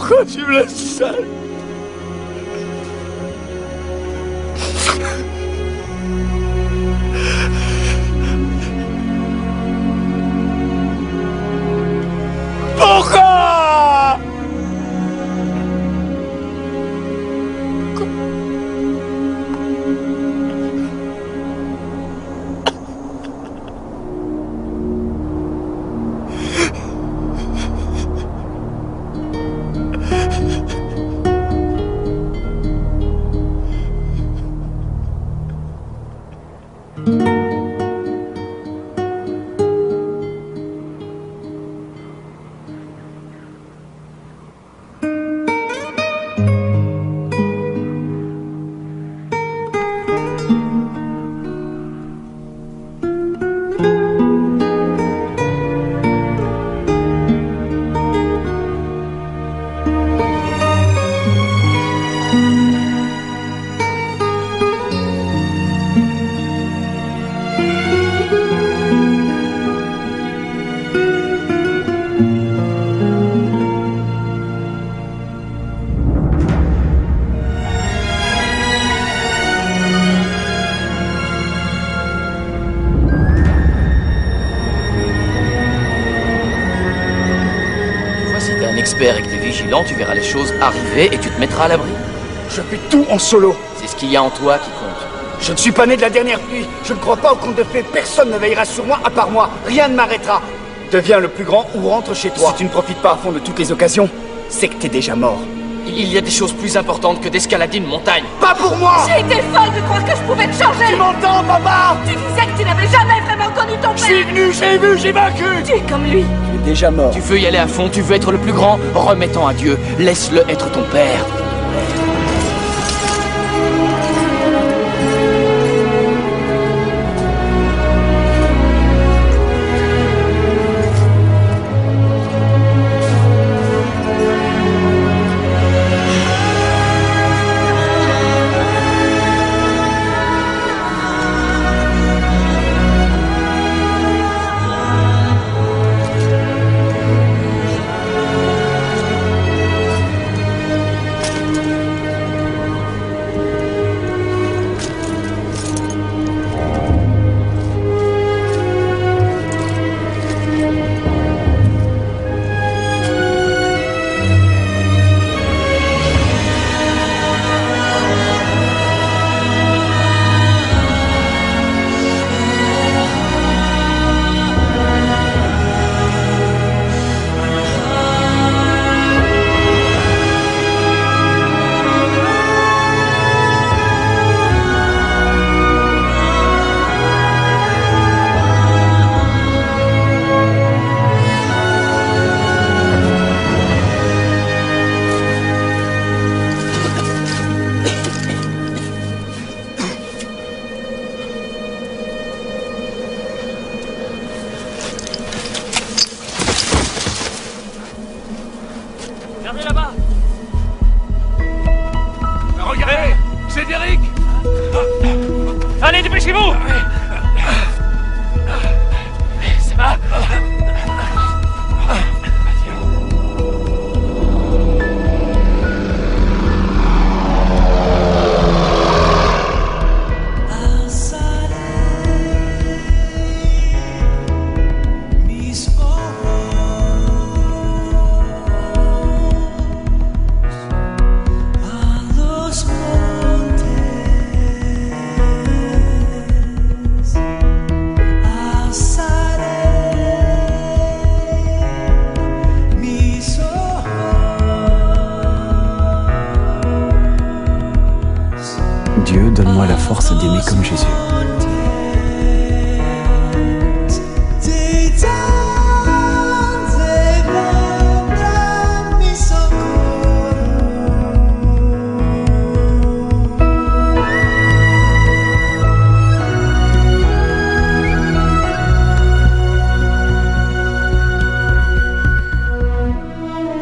Pourquoi tu me laisses seul? Pourquoi? Expert et que t'es vigilant, tu verras les choses arriver et tu te mettras à l'abri. Je fais tout en solo. C'est ce qu'il y a en toi qui compte. Je ne suis pas né de la dernière pluie. Je ne crois pas au conte de fées. Personne ne veillera sur moi à part moi. Rien ne m'arrêtera. Deviens le plus grand ou rentre chez toi. Si tu ne profites pas à fond de toutes les occasions, c'est que t'es déjà mort. Il y a des choses plus importantes que d'escalader une montagne. Pas pour moi! J'ai été folle de croire que je pouvais te changer! Tu m'entends, papa? Tu disais que tu n'avais jamais vraiment connu ton père! Je suis venu, j'ai vu, j'ai vaincu! Tu es comme lui! Tu es déjà mort. Tu veux y aller à fond, tu veux être le plus grand, remets-en à Dieu. Laisse-le être ton père. Regardez là-bas! Regardez! C'est Derek! Allez, dépêchez-vous! Ça va? Dieu, donne-moi la force d'aimer comme Jésus.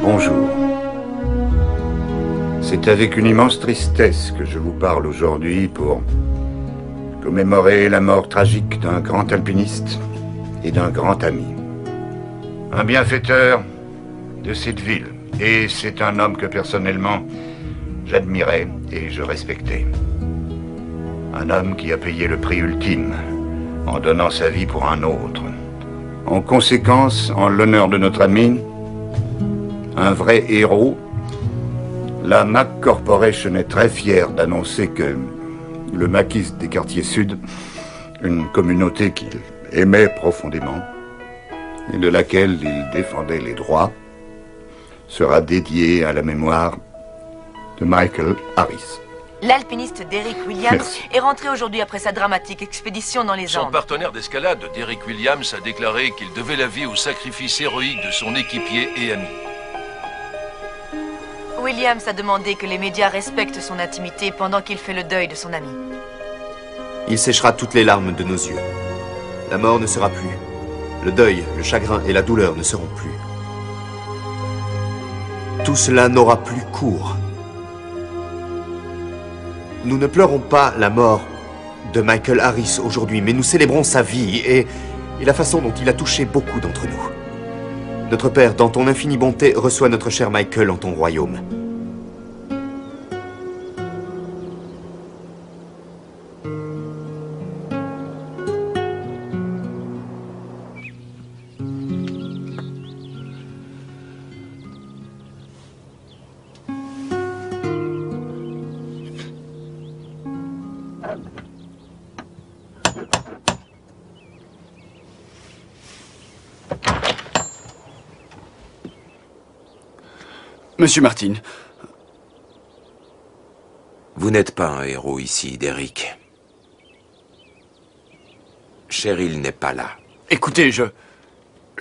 Bonjour. C'est avec une immense tristesse que je vous parle aujourd'hui pour commémorer la mort tragique d'un grand alpiniste et d'un grand ami. Un bienfaiteur de cette ville Et c'est un homme que personnellement, j'admirais et je respectais. Un homme qui a payé le prix ultime en donnant sa vie pour un autre. En conséquence, en l'honneur de notre ami, un vrai héros, la Mac Corporation est très fière d'annoncer que le maquis des quartiers sud, une communauté qu'il aimait profondément et de laquelle il défendait les droits, sera dédié à la mémoire de Michael Harris. L'alpiniste Derrick Williams Merci. est rentré aujourd'hui après sa dramatique expédition dans les Son Andes. partenaire d'escalade, Derrick Williams, a déclaré qu'il devait la vie au sacrifice héroïque de son équipier et ami. Williams a demandé que les médias respectent son intimité pendant qu'il fait le deuil de son ami. Il séchera toutes les larmes de nos yeux. La mort ne sera plus. Le deuil, le chagrin et la douleur ne seront plus. Tout cela n'aura plus cours. Nous ne pleurons pas la mort de Michael Harris aujourd'hui, mais nous célébrons sa vie et la façon dont il a touché beaucoup d'entre nous. Notre Père, dans ton infinie bonté, reçois notre cher Michael en ton royaume. Monsieur Martin. Vous n'êtes pas un héros ici, Derrick. Cheryl n'est pas là. Écoutez, je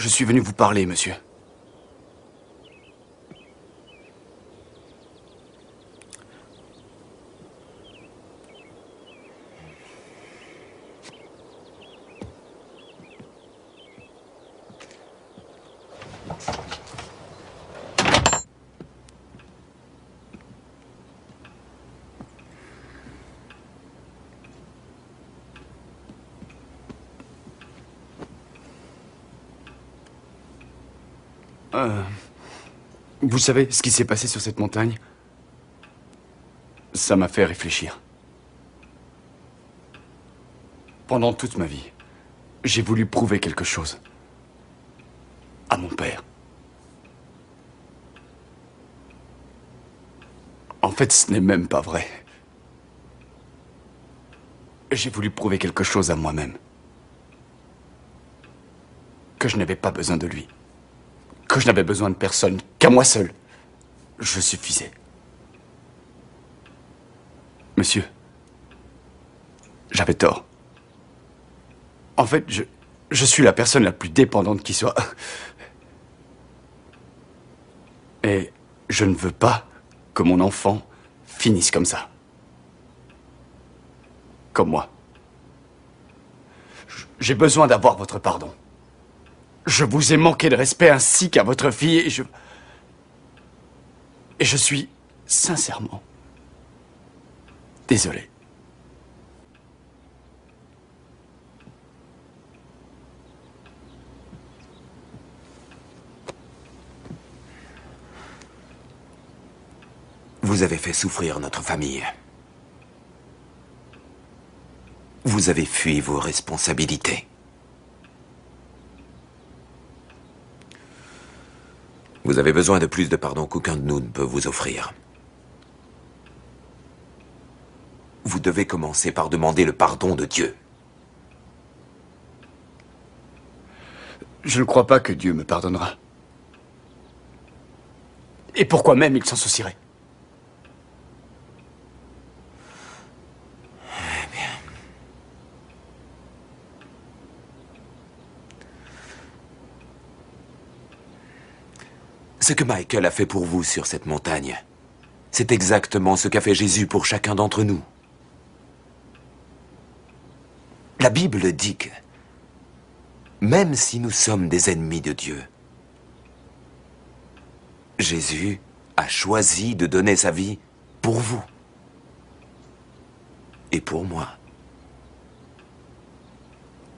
suis venu vous parler, monsieur. Vous savez ce qui s'est passé sur cette montagne? Ça m'a fait réfléchir. Pendant toute ma vie, j'ai voulu prouver quelque chose à mon père. En fait, ce n'est même pas vrai. J'ai voulu prouver quelque chose à moi-même. Que je n'avais pas besoin de lui. Que je n'avais besoin de personne, qu'à moi seul. Je suffisais. Monsieur, j'avais tort. En fait, je suis la personne la plus dépendante qui soit. Et je ne veux pas que mon enfant finisse comme ça. Comme moi. J'ai besoin d'avoir votre pardon. Je vous ai manqué de respect ainsi qu'à votre fille et je suis sincèrement désolé. Vous avez fait souffrir notre famille. Vous avez fui vos responsabilités. Vous avez besoin de plus de pardon qu'aucun de nous ne peut vous offrir. Vous devez commencer par demander le pardon de Dieu. Je ne crois pas que Dieu me pardonnera. Et pourquoi même il s'en soucierait? Ce que Michael a fait pour vous sur cette montagne, c'est exactement ce qu'a fait Jésus pour chacun d'entre nous. La Bible dit que, même si nous sommes des ennemis de Dieu, Jésus a choisi de donner sa vie pour vous et pour moi.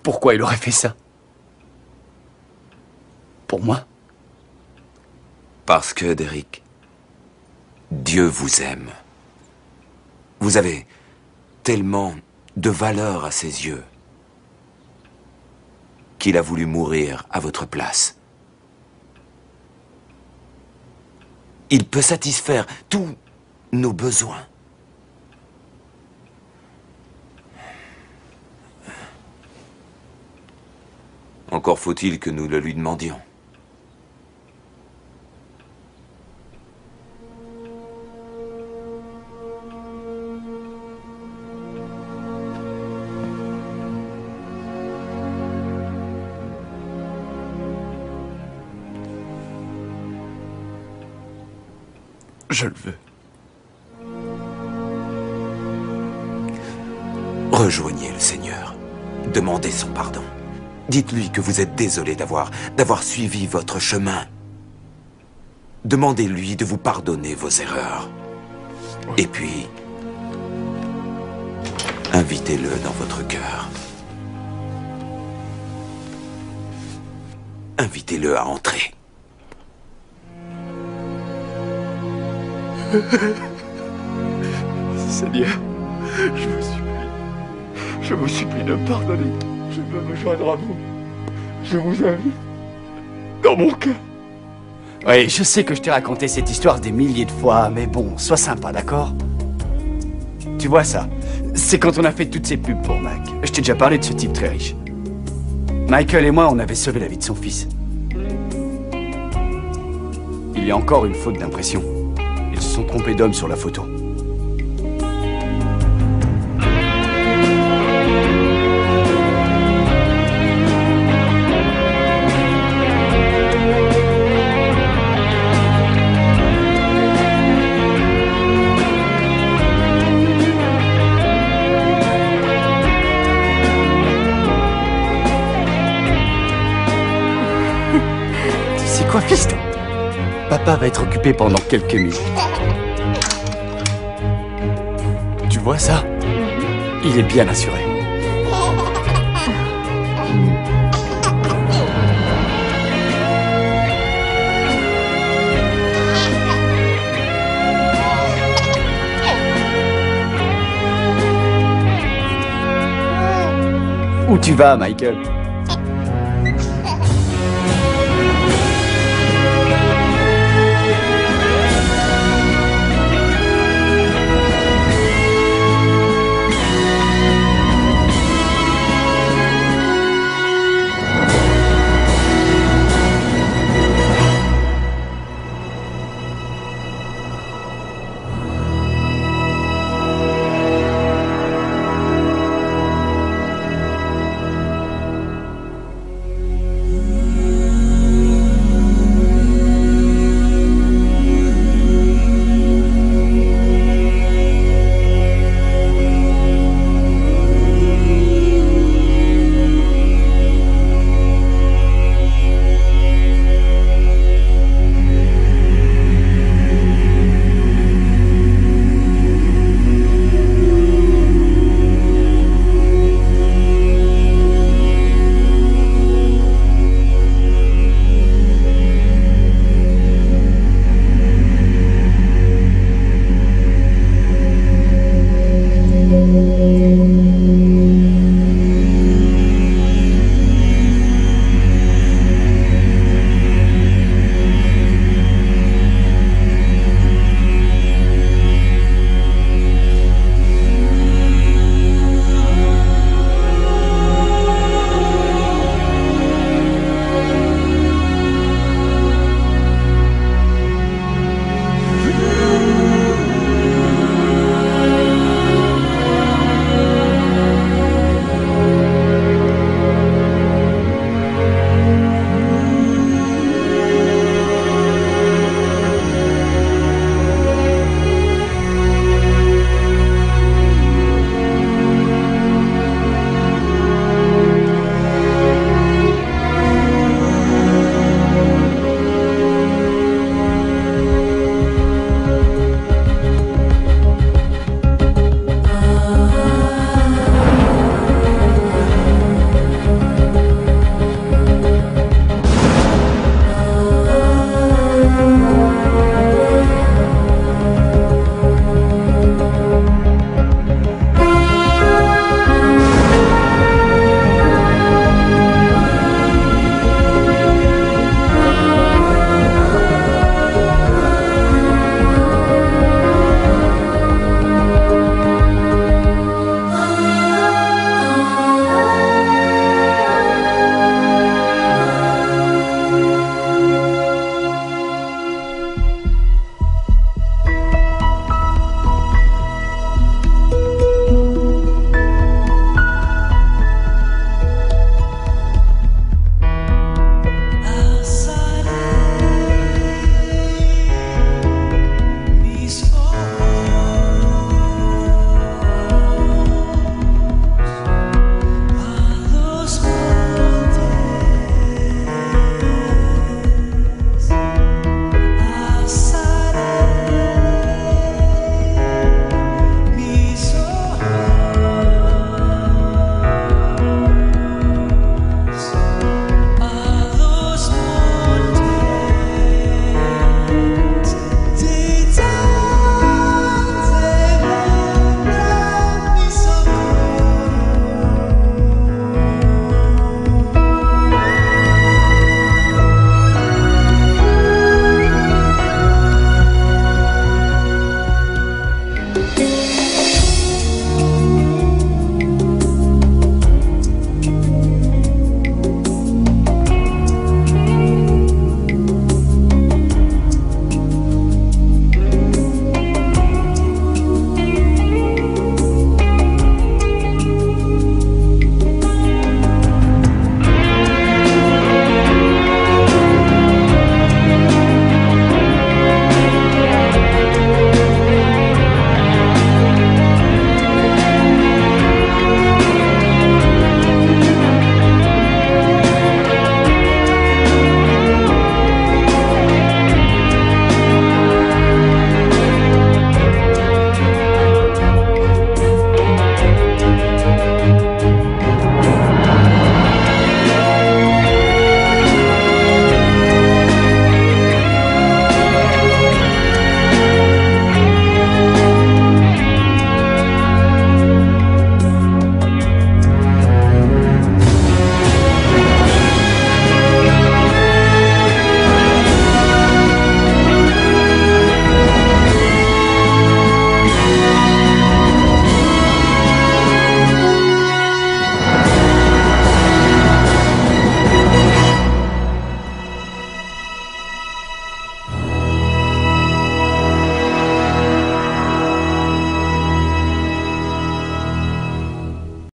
Pourquoi il aurait fait ça? Pour moi? Parce que, Derek, Dieu vous aime. Vous avez tellement de valeur à ses yeux qu'il a voulu mourir à votre place. Il peut satisfaire tous nos besoins. Encore faut-il que nous le lui demandions. Je le veux. Rejoignez le Seigneur. Demandez son pardon. Dites-lui que vous êtes désolé d'avoir suivi votre chemin. Demandez-lui de vous pardonner vos erreurs. Et puis, invitez-le dans votre cœur. Invitez-le à entrer. Seigneur, je vous supplie de me pardonner. Je veux me joindre à vous. Je vous invite dans mon cœur. Oui, je sais que je t'ai raconté cette histoire des milliers de fois, mais bon, sois sympa, d'accord? Tu vois ça? C'est quand on a fait toutes ces pubs pour Mac. Je t'ai déjà parlé de ce type très riche. Michael et moi, on avait sauvé la vie de son fils. Il y a encore une faute d'impression. Ils se sont trompés d'homme sur la photo. Tu sais quoi, fiston? Papa va être occupé pendant quelques minutes. Tu vois ça? Il est bien assuré. Où tu vas, Michael?